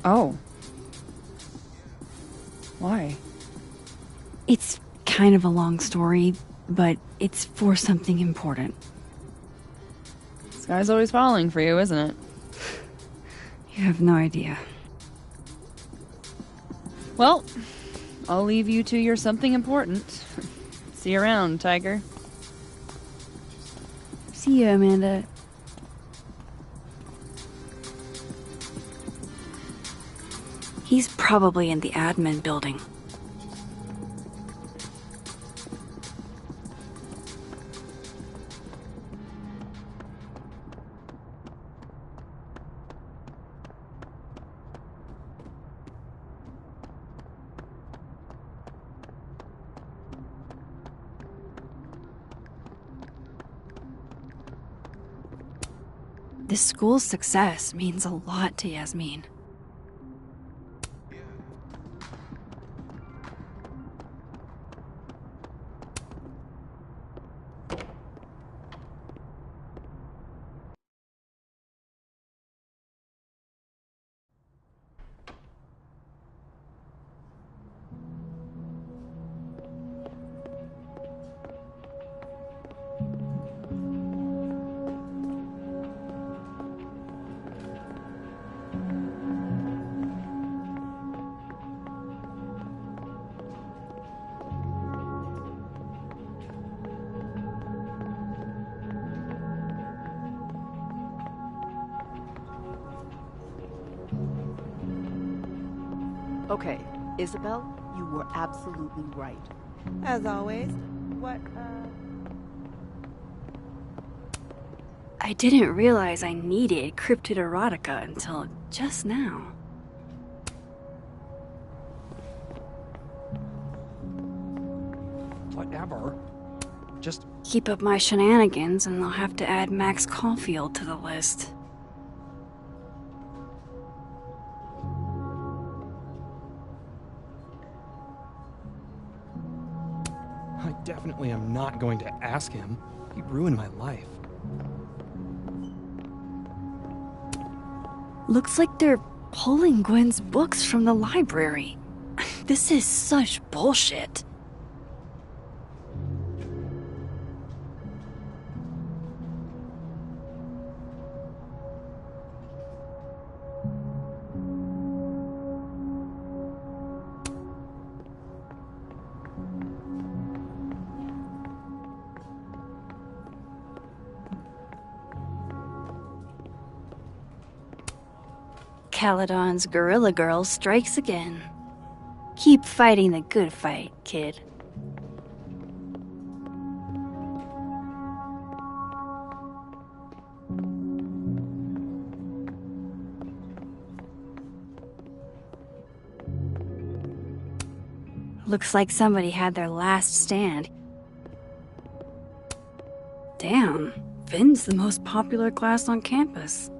Oh. Why? It's kind of a long story, but it's for something important. This guy's always falling for you, isn't it? You have no idea. Well, I'll leave you to your something important. See you around, Tiger. See you, Amanda. He's probably in the admin building. This school's success means a lot to Yasmin. Okay, Isabel, you were absolutely right. As always. What, I didn't realize I needed cryptid erotica until just now. Whatever. Just Keep up my shenanigans and I'll have to add Max Caulfield to the list. I definitely am not going to ask him. He ruined my life. Looks like they're pulling Gwen's books from the library. This is such bullshit. Caledon's Gorilla Girl strikes again. Keep fighting the good fight, kid. Looks like somebody had their last stand. Damn, Finn's the most popular class on campus.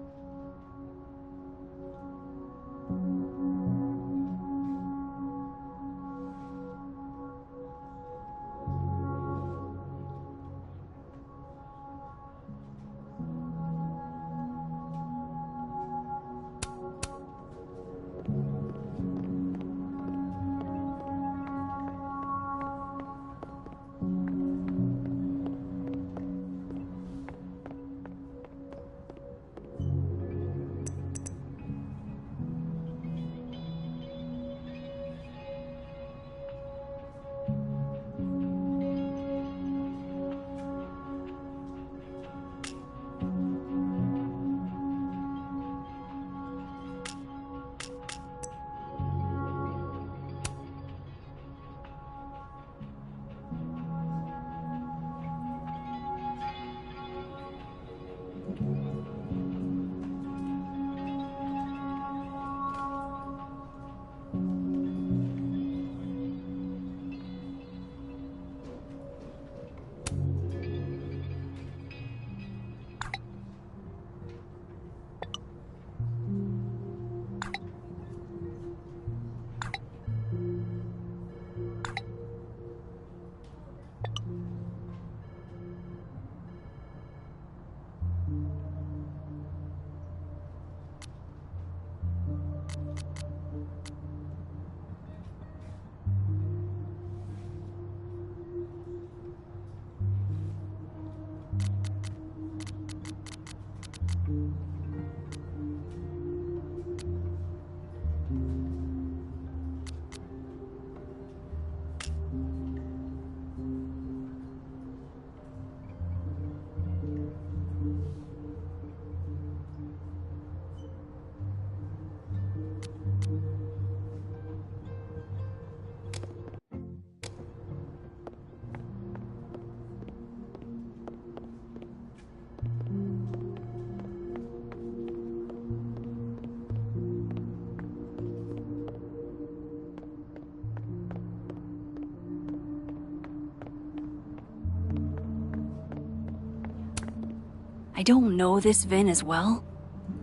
I don't know this Vin as well,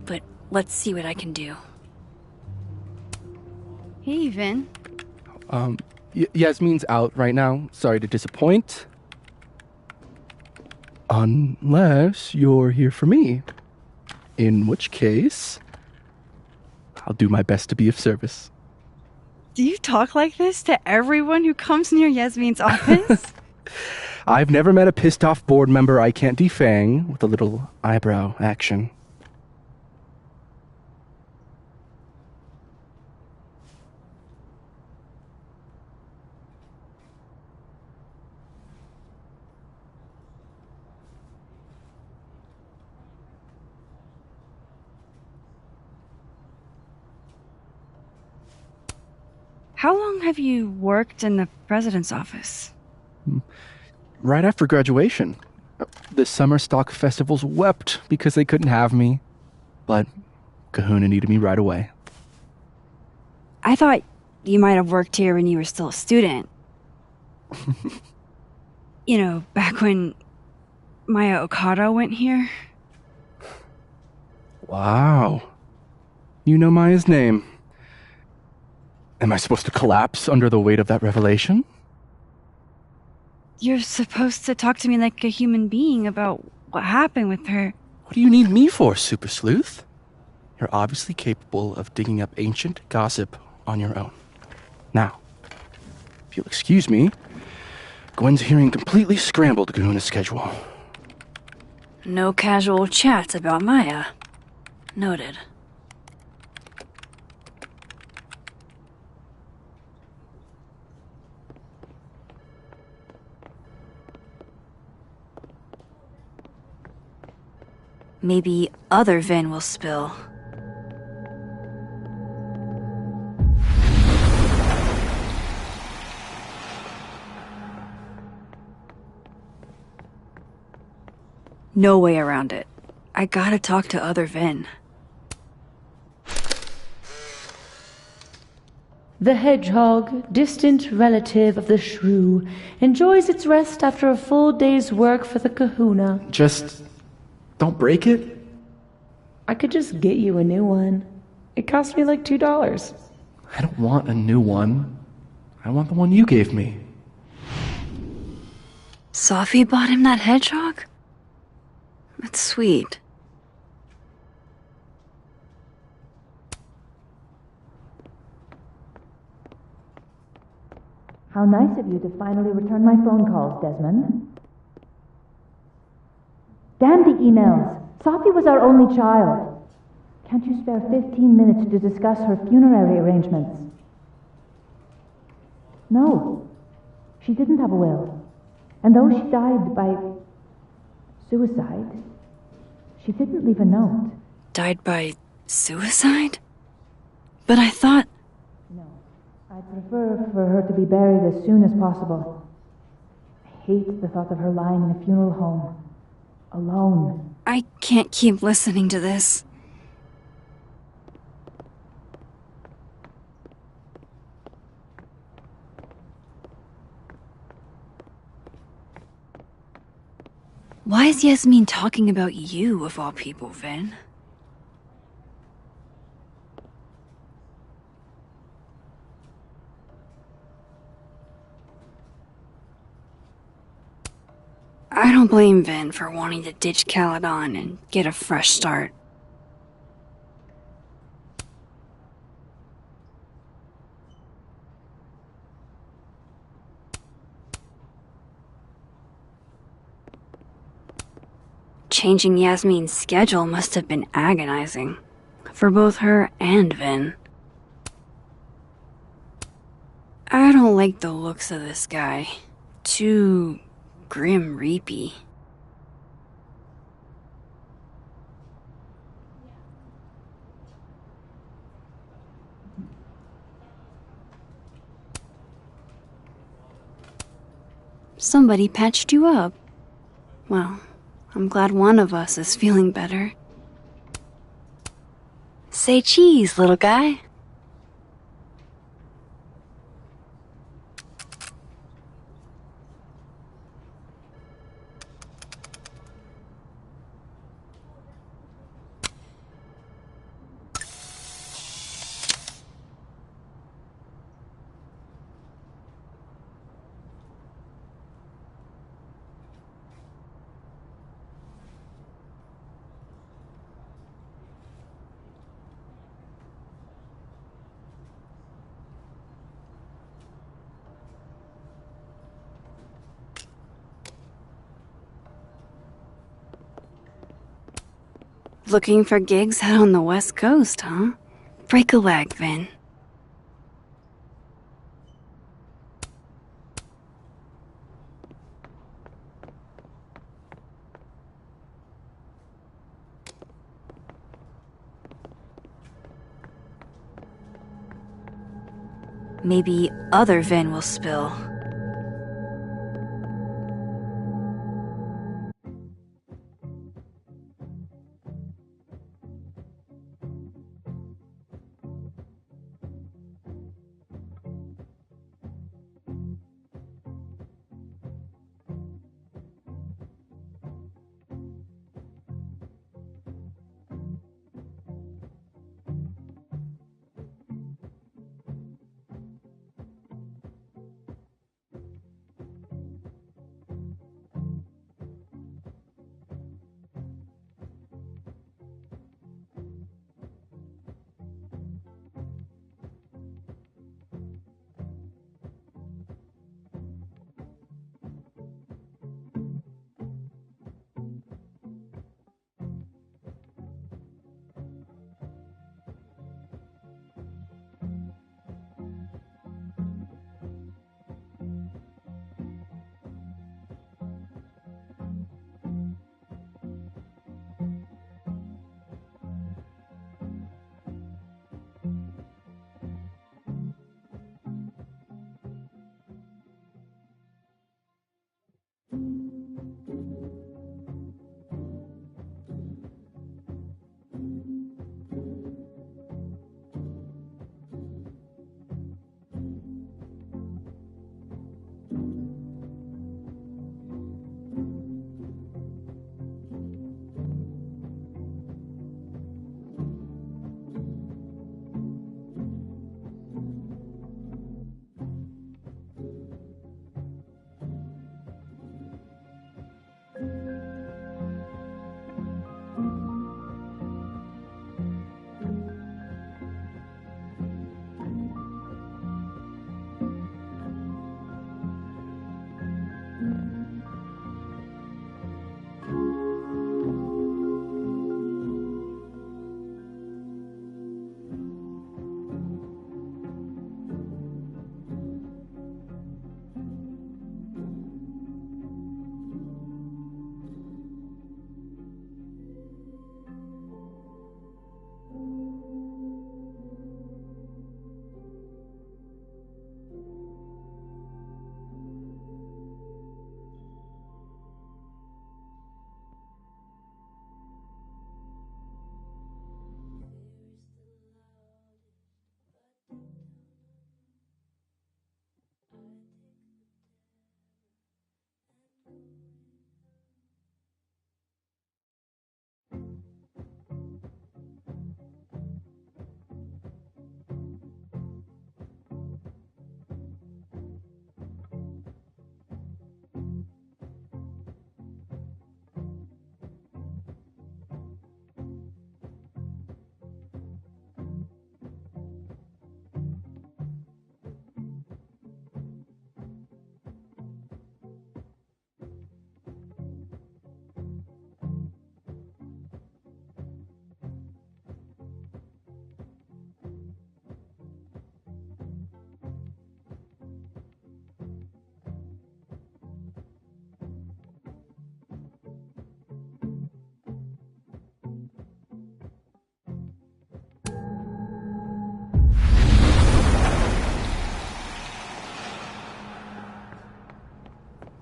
but let's see what I can do. Hey, Vin. Yasmin's out right now. Sorry to disappoint. Unless you're here for me. In which case, I'll do my best to be of service. Do you talk like this to everyone who comes near Yasmin's office? I've never met a pissed off board member I can't defang with a little eyebrow action. How long have you worked in the president's office? Right after graduation. The summer stock festivals wept because they couldn't have me. But Kahuna needed me right away. I thought you might have worked here when you were still a student. You know, back when Maya Okada went here. Wow. You know Maya's name. Am I supposed to collapse under the weight of that revelation? You're supposed to talk to me like a human being about what happened with her. What do you need me for, Super Sleuth? You're obviously capable of digging up ancient gossip on your own. Now, if you'll excuse me, Gwen's hearing completely scrambled Kahuna's schedule. No casual chats about Maya. Noted. Maybe other Vin will spill. No way around it. I gotta talk to other Vin. The hedgehog, distant relative of the shrew, enjoys its rest after a full day's work for the kahuna. Just don't break it? I could just get you a new one. It cost me like $2. I don't want a new one. I want the one you gave me. Safi bought him that hedgehog? That's sweet. How nice of you to finally return my phone calls, Desmond. Damn the emails. Safi was our only child. Can't you spare 15 minutes to discuss her funerary arrangements? No. She didn't have a will. And though she died by suicide, she didn't leave a note. Died by suicide? But I thought... No. I'd prefer for her to be buried as soon as possible. I hate the thought of her lying in a funeral home. Alone. I can't keep listening to this. Why is Yasmin talking about you, of all people, Vin? I don't blame Vin for wanting to ditch Caledon and get a fresh start. Changing Yasmin's schedule must have been agonizing. For both her and Vin. I don't like the looks of this guy. Too Grim Reapy. Somebody patched you up. Well, I'm glad one of us is feeling better. Say cheese, little guy. Looking for gigs out on the West Coast, huh? Break a leg, Vin. Maybe other Vin will spill.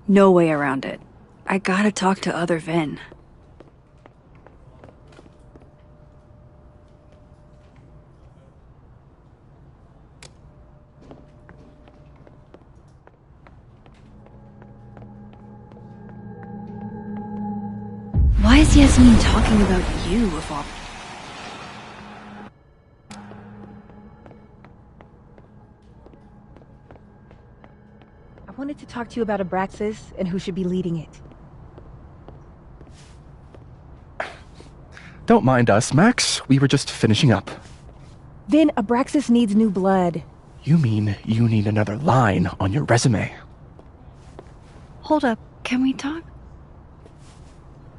No way around it. I gotta talk to other Vin. Why is Yasmin talking about you of all... I wanted to talk to you about Abraxas and who should be leading it. Don't mind us, Max. We were just finishing up. Then Abraxas needs new blood. You mean you need another line on your resume? Hold up. Can we talk?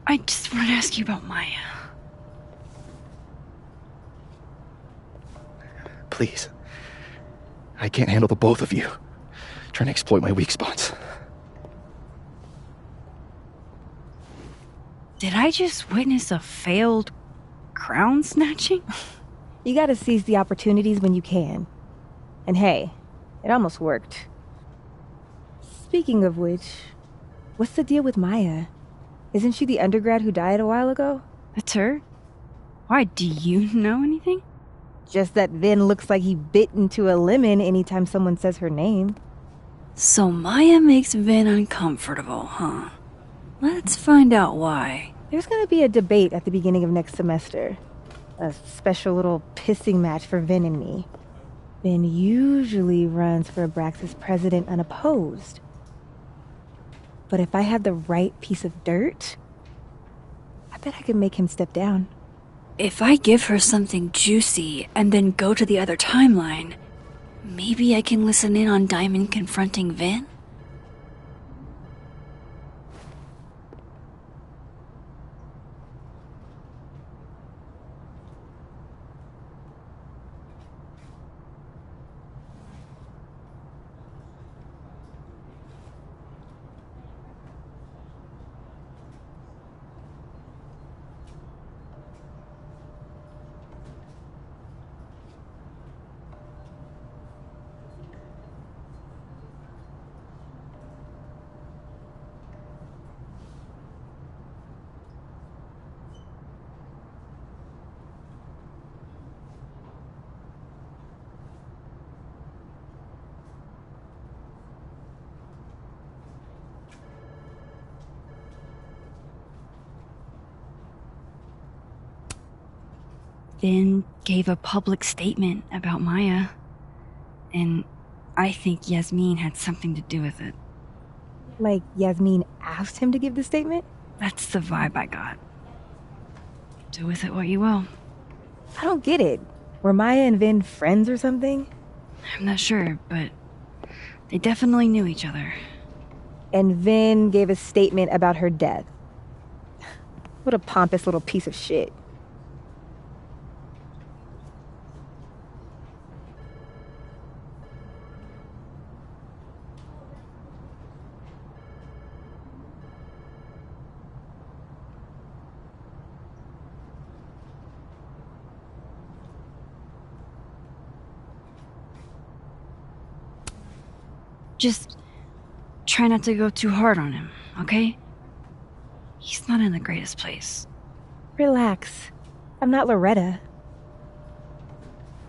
I just want to ask you about Maya. please. I can't handle the both of you trying to exploit my weak spots. Did I just witness a failed crown snatching? You gotta seize the opportunities when you can. And hey, it almost worked. Speaking of which, what's the deal with Maya? Isn't she the undergrad who died a while ago? That's her? Why, do you know anything? Just that Vin looks like he bit into a lemon anytime someone says her name. So Maya makes Vin uncomfortable, huh? Let's find out why. There's gonna be a debate at the beginning of next semester. A special little pissing match for Vin and me. Vin usually runs for Abraxas president unopposed. But if I had the right piece of dirt, I bet I could make him step down. If I give her something juicy and then go to the other timeline, maybe I can listen in on Diamond confronting Vin? Vin gave a public statement about Maya, and I think Yasmin had something to do with it. Like Yasmin asked him to give the statement? That's the vibe I got. Do with it what you will. I don't get it. Were Maya and Vin friends or something? I'm not sure, but they definitely knew each other. And Vin gave a statement about her death. What a pompous little piece of shit. Just try not to go too hard on him, okay? He's not in the greatest place. Relax. I'm not Loretta.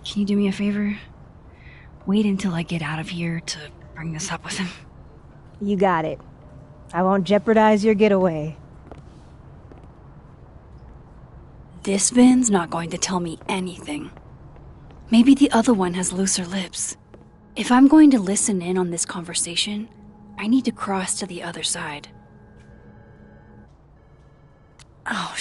Can you do me a favor? Wait until I get out of here to bring this up with him. You got it. I won't jeopardize your getaway. This Vin's not going to tell me anything. Maybe the other one has looser lips. If I'm going to listen in on this conversation, I need to cross to the other side. Oh,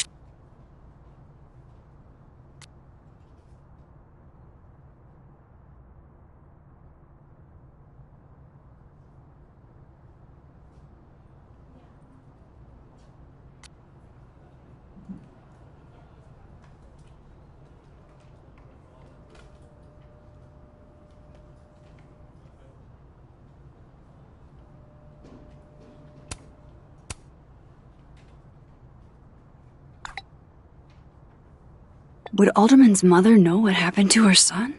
would Alderman's mother know what happened to her son?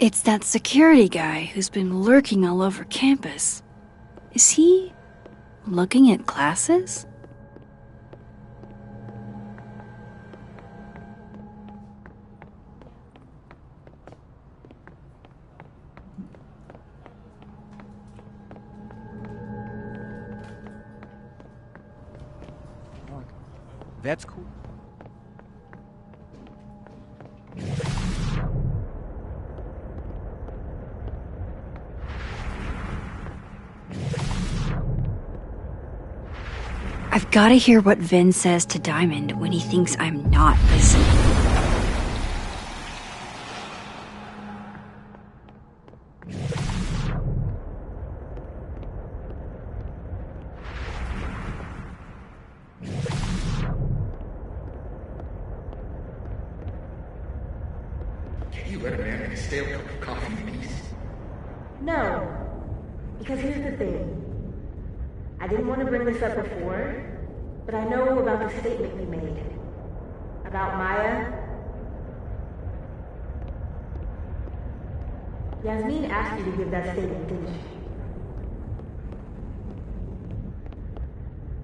It's that security guy who's been lurking all over campus. Is he looking at classes? That's cool. I've got to hear what Vin says to Diamond when he thinks I'm not listening. Can you let a man make a stale cup of coffee in peace? No. Because here's the thing. I didn't want to bring this up before, but I know about the statement you made. About Maya. Yasmin asked you to give that statement, didn't she?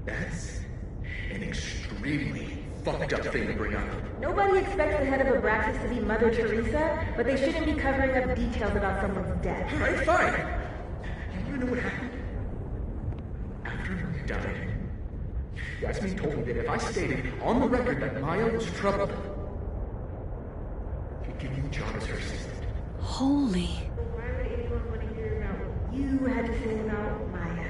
That's an extremely fucked up thing to bring up. Nobody expects the head of Abraxas to be Mother Teresa, but they shouldn't be covering up details about someone's death. Alright, fine. You know what happened? After Maya died, Yasmin told me that if I stated on the record that Maya was troubled, she'd give me a job as her assistant. Holy. Why would anyone want to hear about you had to say about Maya?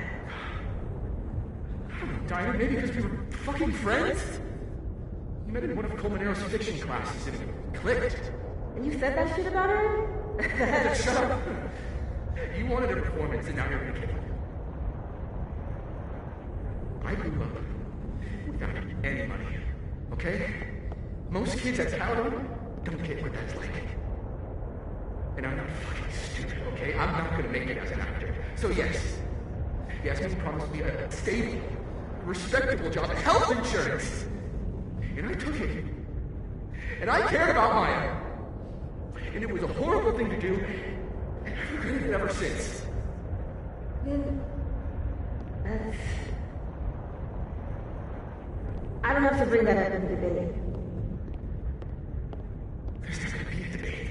I don't know, Dinah, maybe because we were fucking friends? We met in one of Colmenaro's fiction classes and it clicked. And you said that shit about her? Shut up. You wanted a performance and now you're gonna kill it. I grew up without any money, okay? Most kids at Talon don't get what that's like. And I'm not fucking stupid, okay? I'm not gonna make it as an actor. So yes, Yasmin promised me a stable, respectable job, health insurance. And I took it. And I cared about Maya. And it was a horrible thing to do, and I've regretted it ever since. Then, I don't have to bring that up in the debate. There's not gonna be a debate.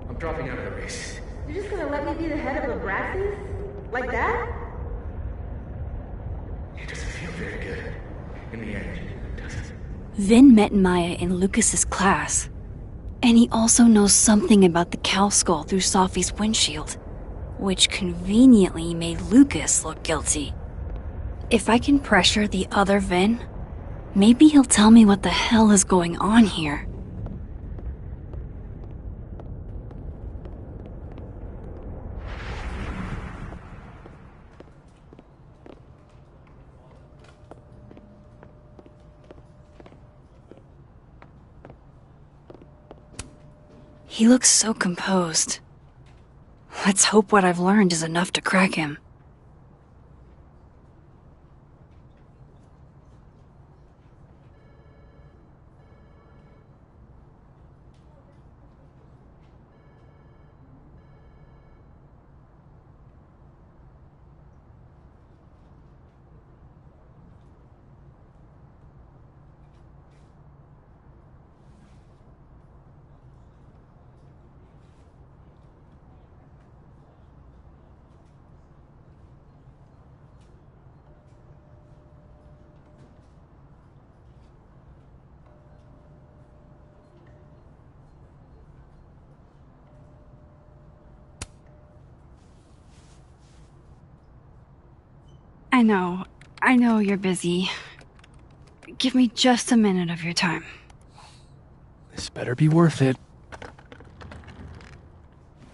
I'm dropping out of the race. You're just gonna let me be the head of Abraxas? Like that? It doesn't feel very good. In the end, does it? Vin met Maya in Lucas's class. And he also knows something about the cow skull through Safi's windshield, which conveniently made Lucas look guilty. If I can pressure the other Vin, maybe he'll tell me what the hell is going on here. He looks so composed. Let's hope what I've learned is enough to crack him. I know you're busy. Give me just a minute of your time. This better be worth it.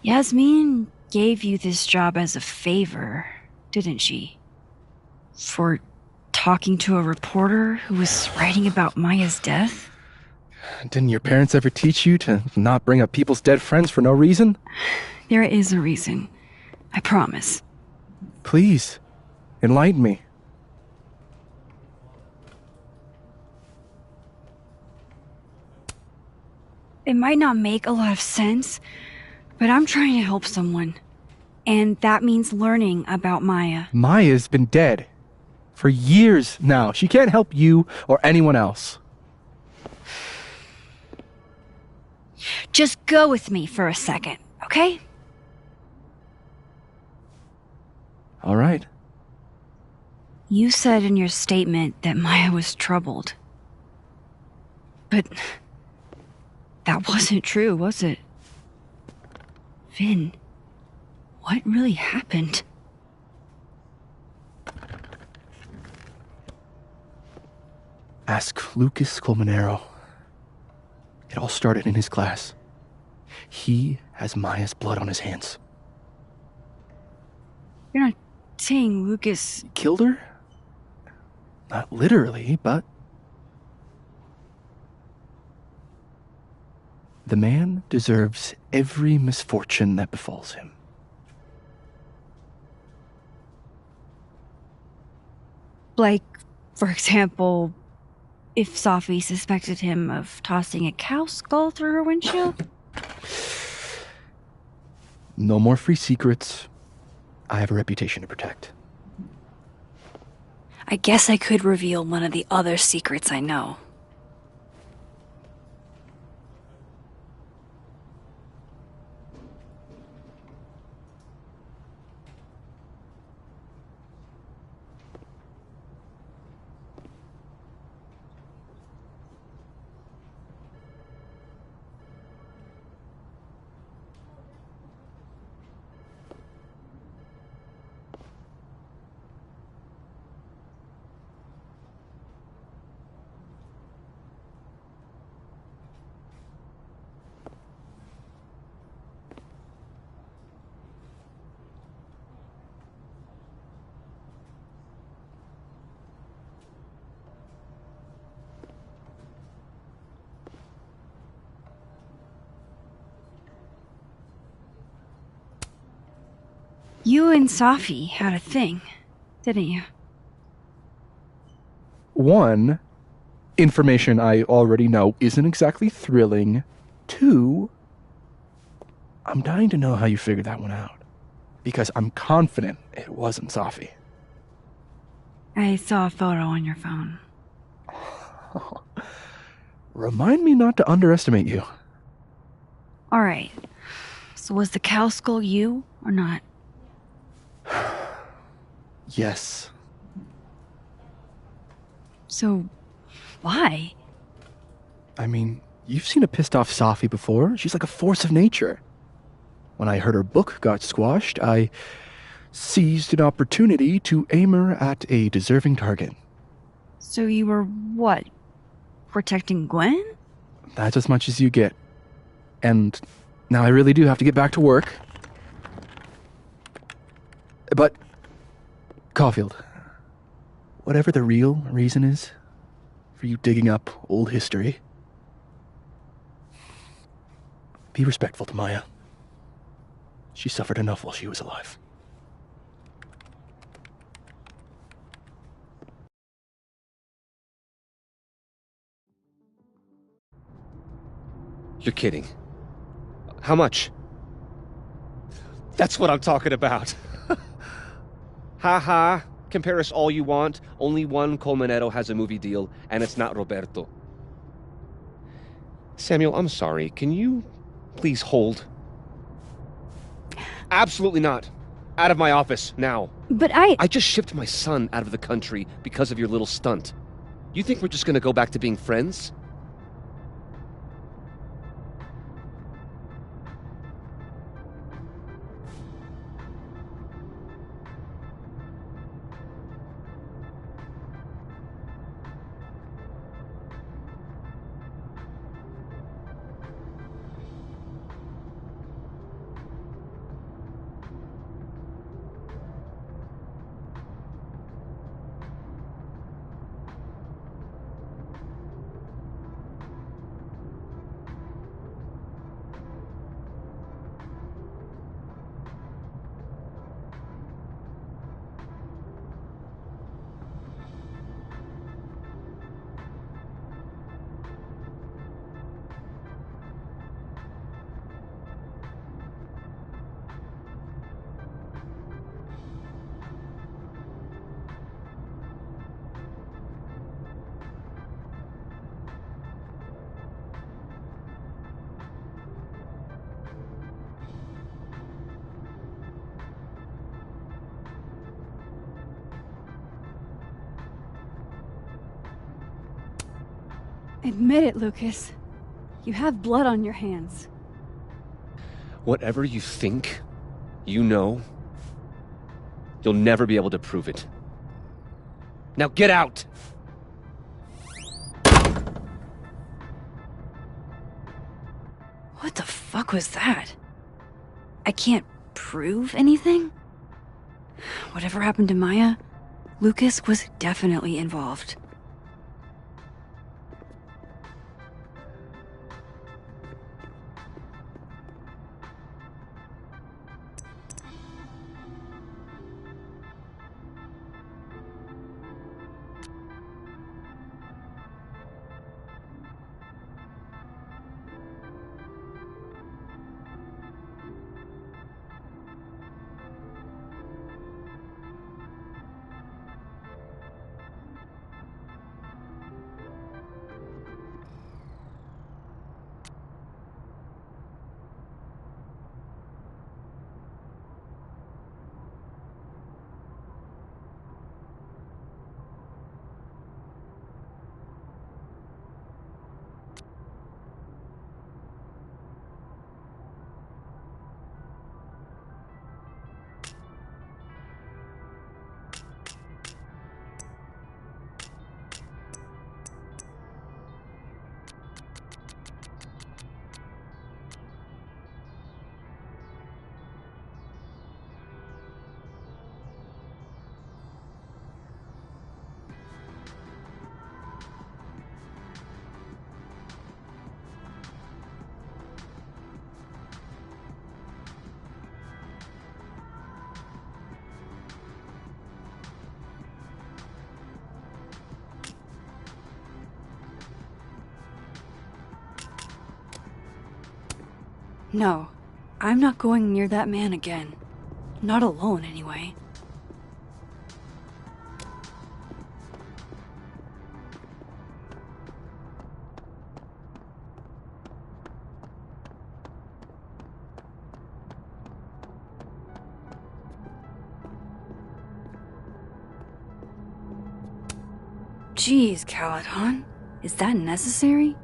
Yasmin gave you this job as a favor, didn't she? For talking to a reporter who was writing about Maya's death? Didn't your parents ever teach you to not bring up people's dead friends for no reason? There is a reason. I promise. Please, enlighten me. It might not make a lot of sense, but I'm trying to help someone. And that means learning about Maya. Maya's been dead for years now. She can't help you or anyone else. Just go with me for a second, okay? All right. You said in your statement that Maya was troubled. But that wasn't true, was it? Vin, what really happened? Ask Lucas Colmenero. It all started in his class. He has Maya's blood on his hands. You're not saying Lucas killed her? Not literally, but... The man deserves every misfortune that befalls him. Like, for example, if Safi suspected him of tossing a cow skull through her windshield? No more free secrets. I have a reputation to protect. I guess I could reveal one of the other secrets I know. You and Safi had a thing, didn't you? One, information I already know isn't exactly thrilling. Two, I'm dying to know how you figured that one out. Because I'm confident it wasn't Safi. I saw a photo on your phone. Remind me not to underestimate you. Alright. So was the cow skull you, or not? Yes. So, why? I mean, you've seen a pissed off Safi before. She's like a force of nature. When I heard her book got squashed, I seized an opportunity to aim her at a deserving target. So you were, what, protecting Gwen? That's as much as you get. And now I really do have to get back to work. But, Caulfield, whatever the real reason is for you digging up old history, be respectful to Maya. She suffered enough while she was alive. You're kidding. How much? That's what I'm talking about. Ha ha. Compare us all you want. Only one Colmenero has a movie deal, and it's not Roberto. Samuel, I'm sorry. Can you please hold? Absolutely not. Out of my office, now. But I just shipped my son out of the country because of your little stunt. You think we're just gonna go back to being friends? Admit it, Lucas. You have blood on your hands. Whatever you think, you know, you'll never be able to prove it. Now get out! What the fuck was that? I can't prove anything? Whatever happened to Maya, Lucas was definitely involved. No, I'm not going near that man again. Not alone, anyway. Jeez, Caladon. Is that necessary?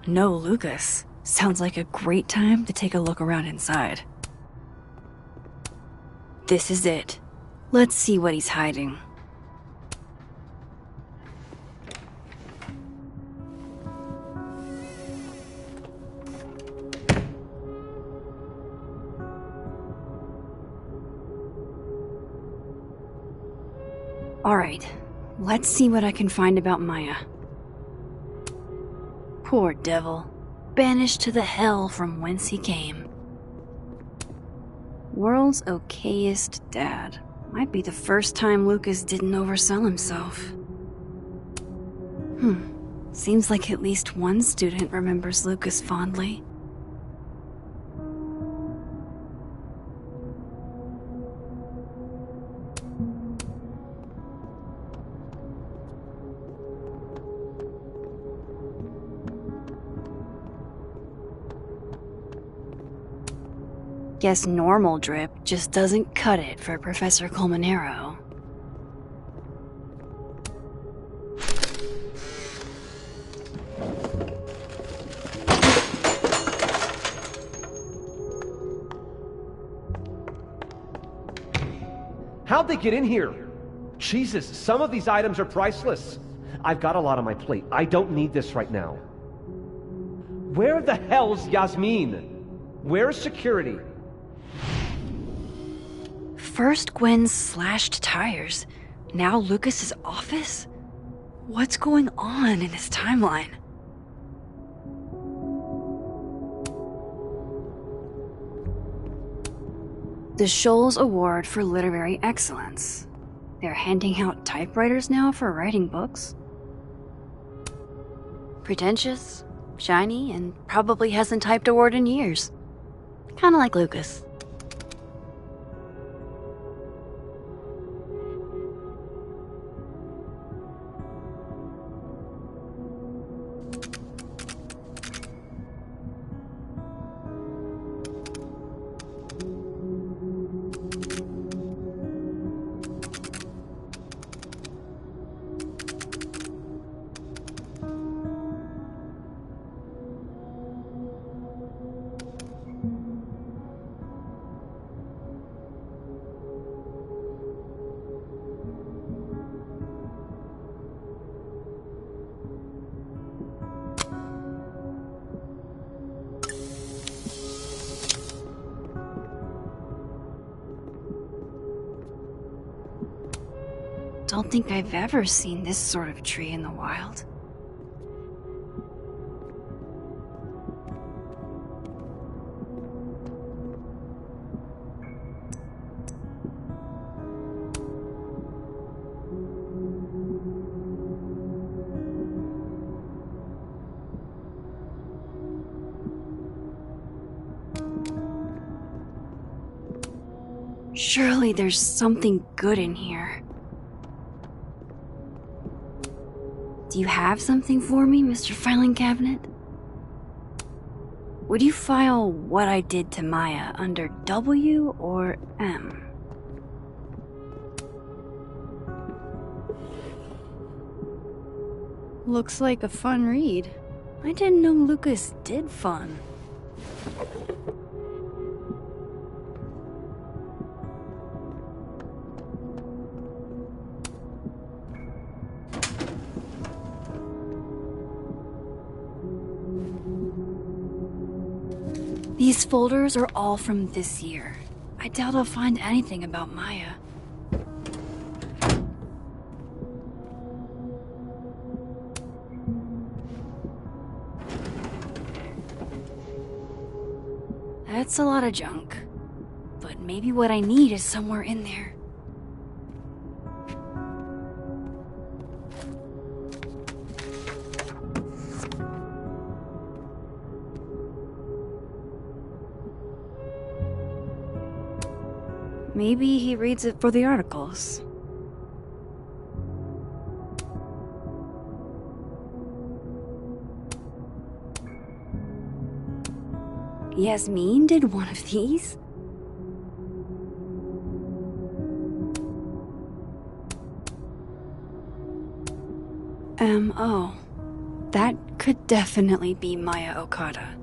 No, Lucas. Sounds like a great time to take a look around inside. This is it. Let's see what he's hiding. Alright, let's see what I can find about Maya. Poor devil, banished to the hell from whence he came. World's okayest dad. Might be the first time Lucas didn't oversell himself. Seems like at least one student remembers Lucas fondly. Guess normal drip just doesn't cut it for Professor Colmenero. How'd they get in here? Jesus, some of these items are priceless. I've got a lot on my plate. I don't need this right now. Where the hell's Yasmin? Where's security? First Gwen's slashed tires, now Lucas's office? What's going on in his timeline? The Shoals Award for Literary Excellence. They're handing out typewriters now for writing books. Pretentious, shiny, and probably hasn't typed a word in years. Kinda like Lucas. don't think I've ever seen this sort of tree in the wild. Surely there's something good in here. Do you have something for me, Mr. Filing Cabinet? Would you file what I did to Maya under W or M? Looks like a fun read. I didn't know Lucas did fun. These folders are all from this year. I doubt I'll find anything about Maya. That's a lot of junk. But maybe what I need is somewhere in there. Maybe he reads it for the articles. Yasmin did one of these? M.O. That could definitely be Maya Okada.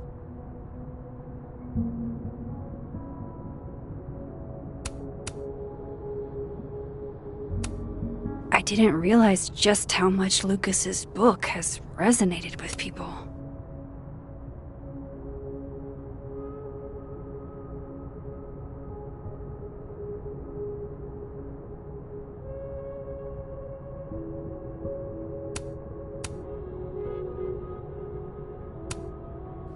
I didn't realize just how much Lucas's book has resonated with people.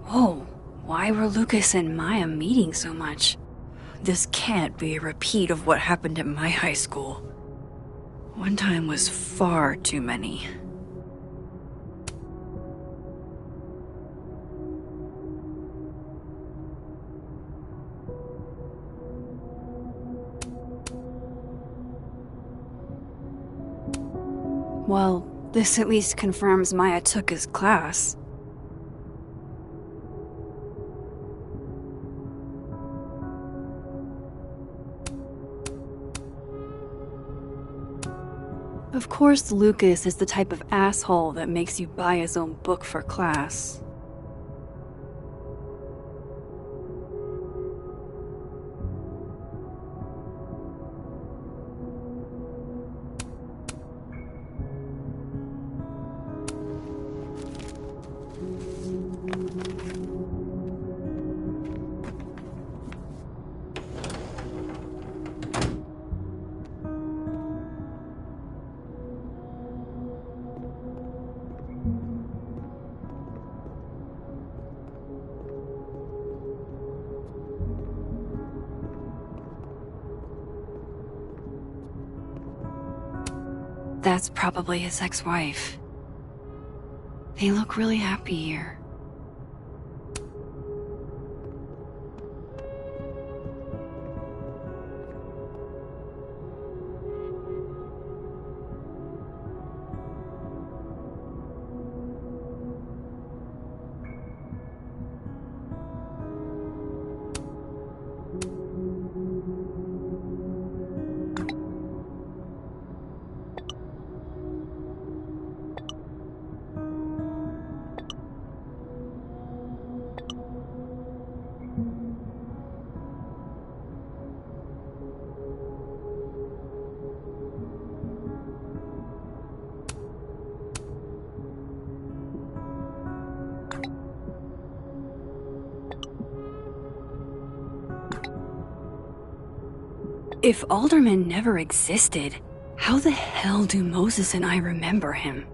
Whoa, why were Lucas and Maya meeting so much? This can't be a repeat of what happened at my high school. One time was far too many. Well, this at least confirms Maya took his class. Of course, Lucas is the type of asshole that makes you buy his own book for class. That's probably his ex-wife. They look really happy here. If Alderman never existed, How the hell do Moses and I remember him?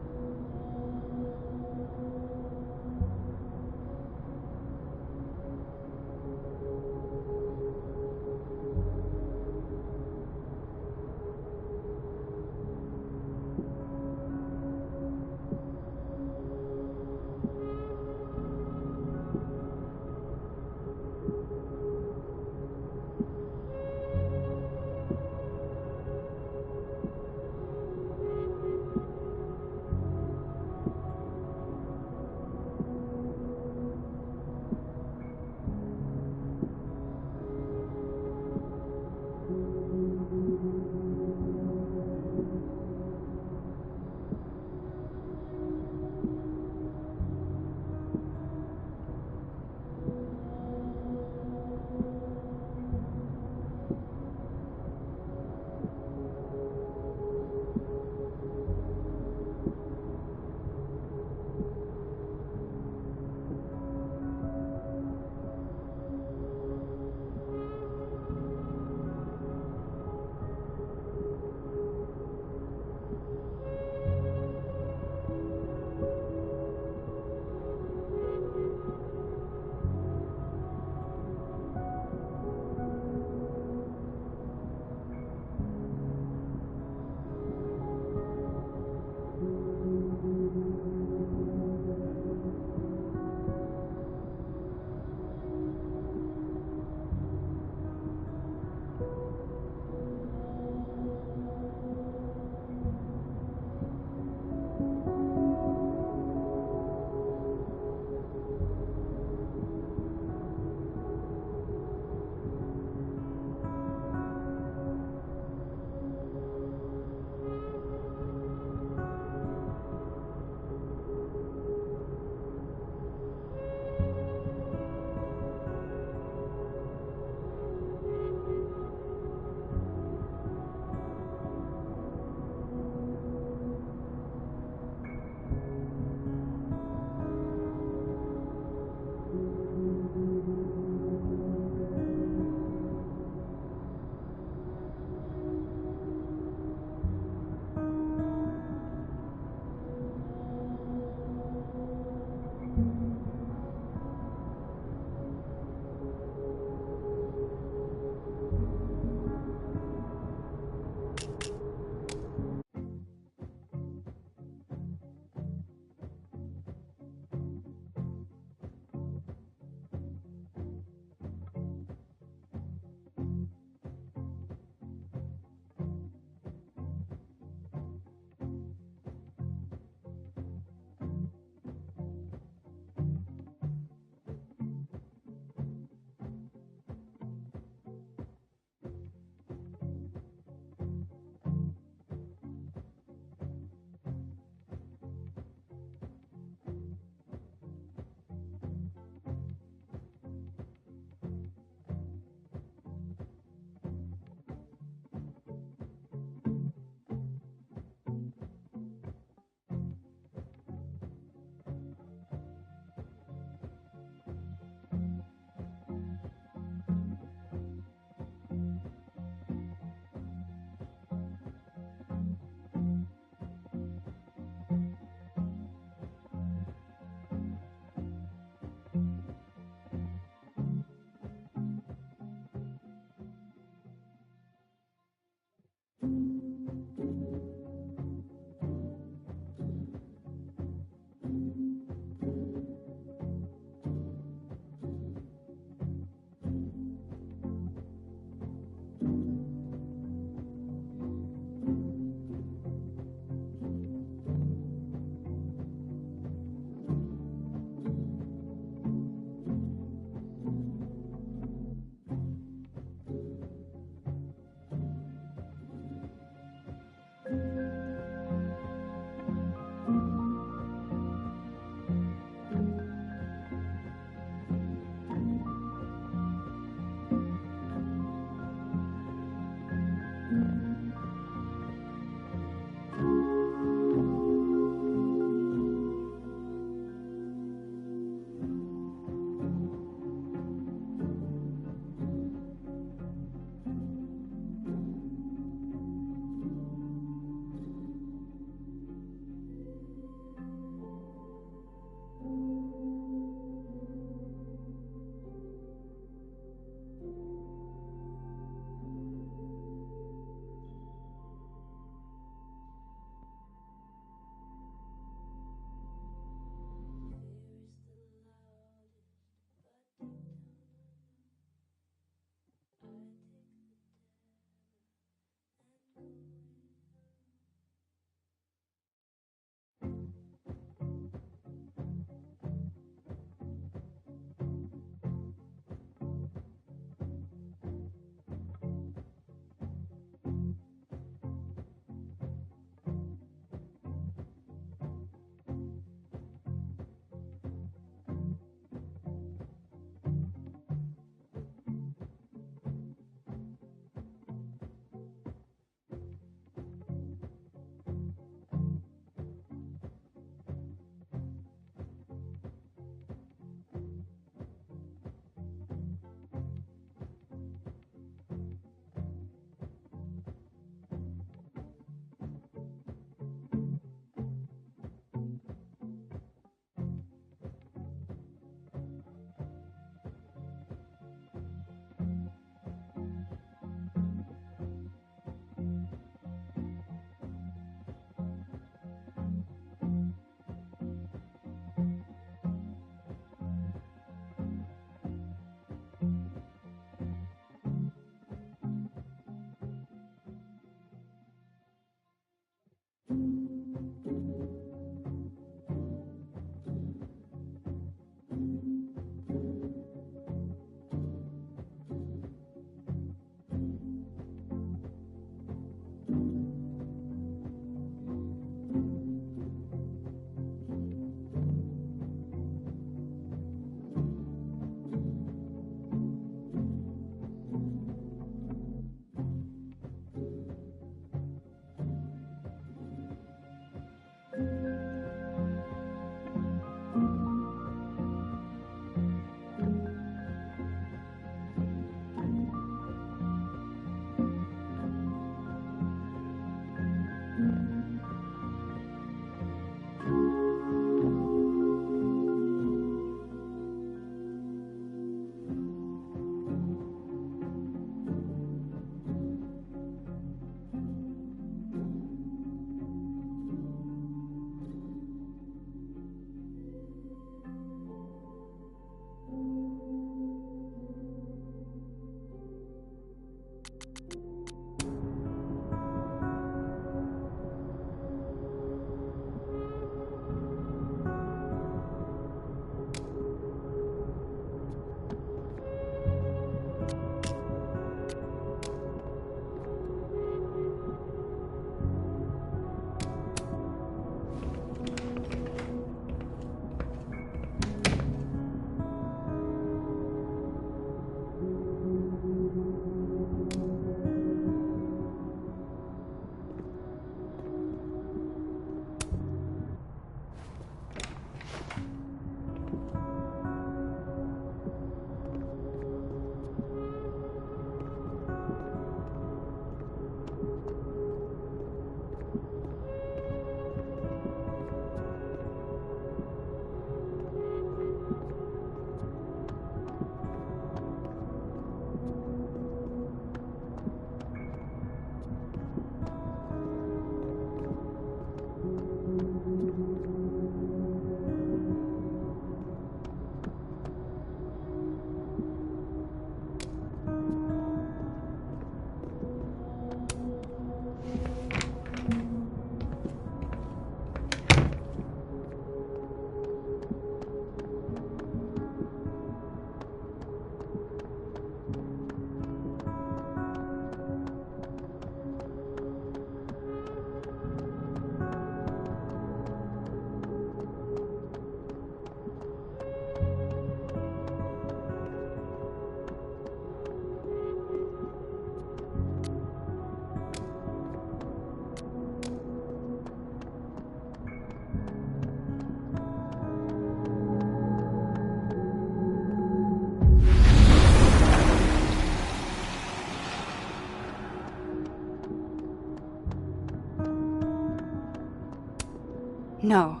No,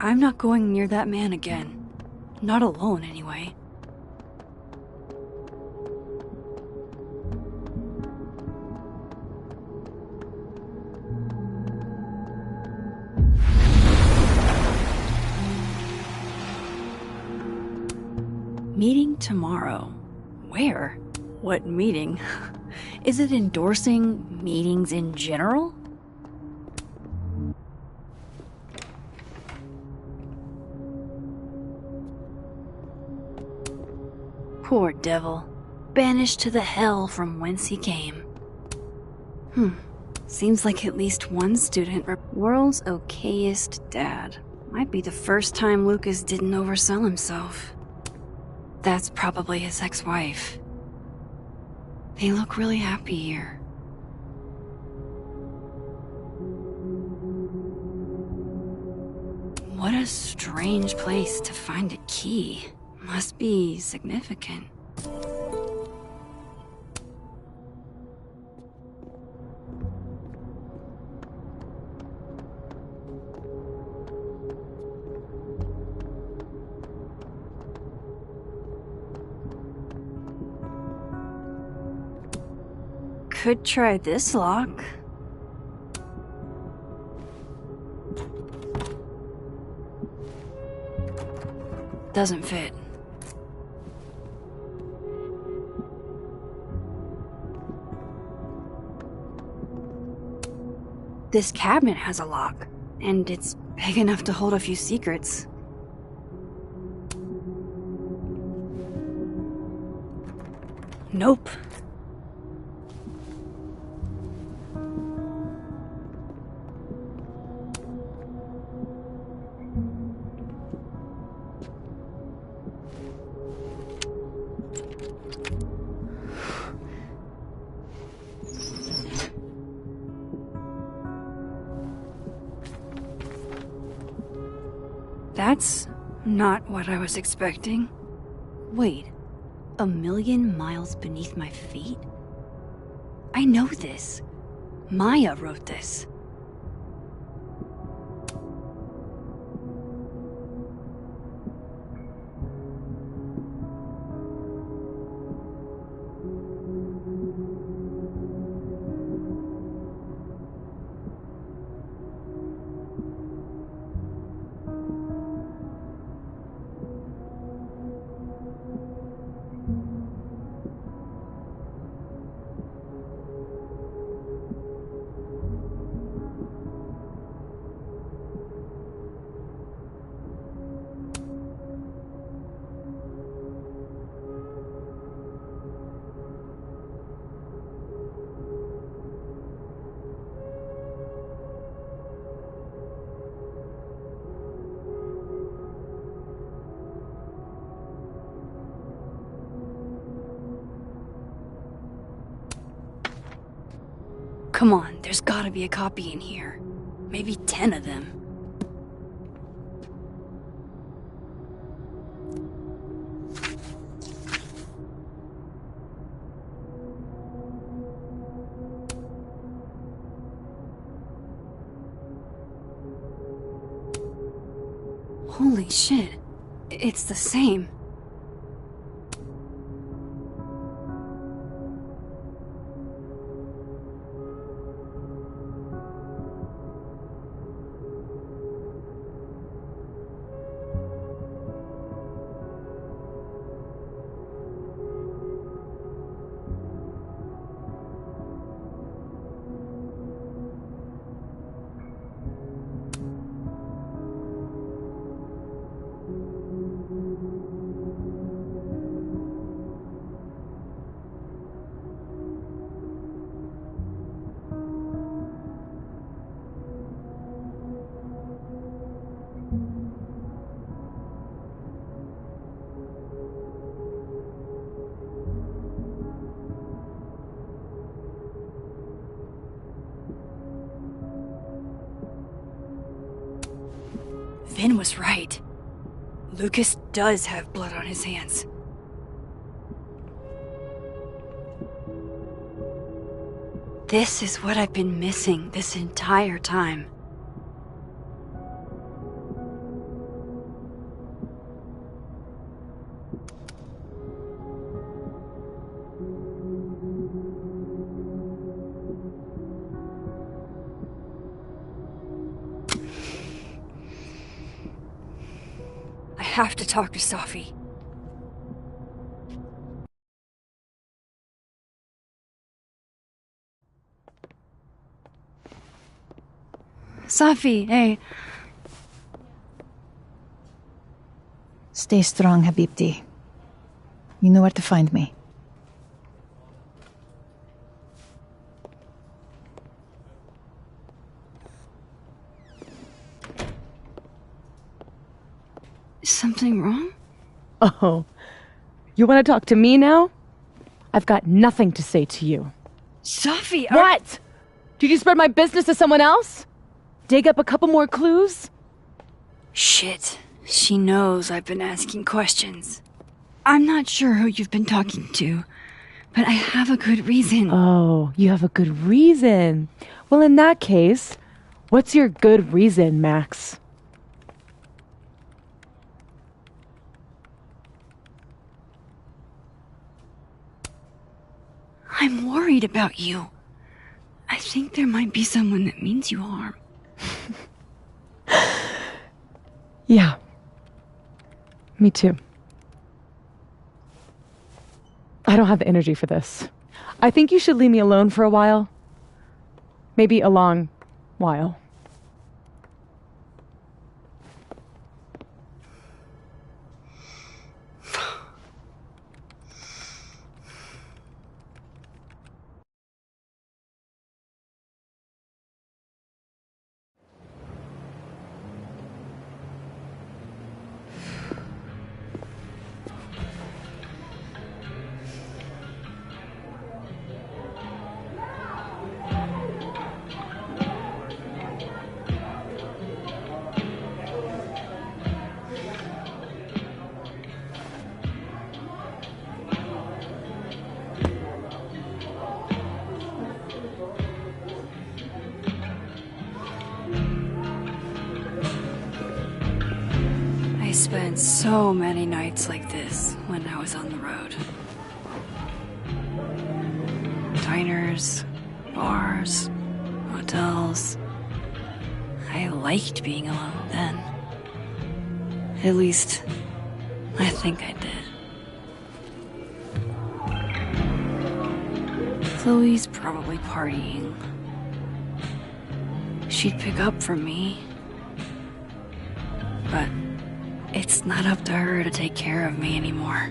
I'm not going near that man again. Not alone, anyway. Meeting tomorrow. Where? What meeting? Is it endorsing meetings in general? Poor devil. Banished to the hell from whence he came. Seems like at least one student world's okayest dad. Might be the first time Lucas didn't oversell himself. That's probably his ex-wife. They look really happy here. What a strange place to find a key. Must be significant. Could try this lock. Doesn't fit. This cabinet has a lock, and it's big enough to hold a few secrets. Nope. That's not what I was expecting. Wait, 1,000,000 miles beneath my feet? I know this. Maya wrote this. Come on, there's gotta be a copy in here. Maybe 10 of them. Holy shit. It's the same. Vin was right. Lucas does have blood on his hands. This is what I've been missing this entire time. have to talk to Safi. Safi, hey. Stay strong, Habibti. You know where to find me. Is something wrong? Oh, you want to talk to me now? I've got nothing to say to you. Safi, What? Did you spread my business to someone else? Dig up a couple more clues? Shit. She knows I've been asking questions. I'm not sure who you've been talking to, but I have a good reason. Oh, you have a good reason. Well, in that case, what's your good reason, Max? I'm worried about you. I think there might be someone that means you harm. Yeah. Me too. I don't have the energy for this. I think you should leave me alone for a while. Maybe a long while. I spent so many nights like this when I was on the road. Diners, bars, hotels. I liked being alone then. At least, I think I did. Chloe's probably partying. She'd pick up from me. But it's not up to her to take care of me anymore.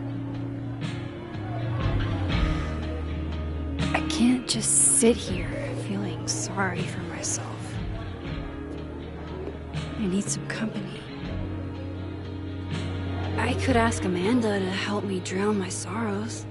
I can't just sit here feeling sorry for myself. I need some company. I could ask Amanda to help me drown my sorrows.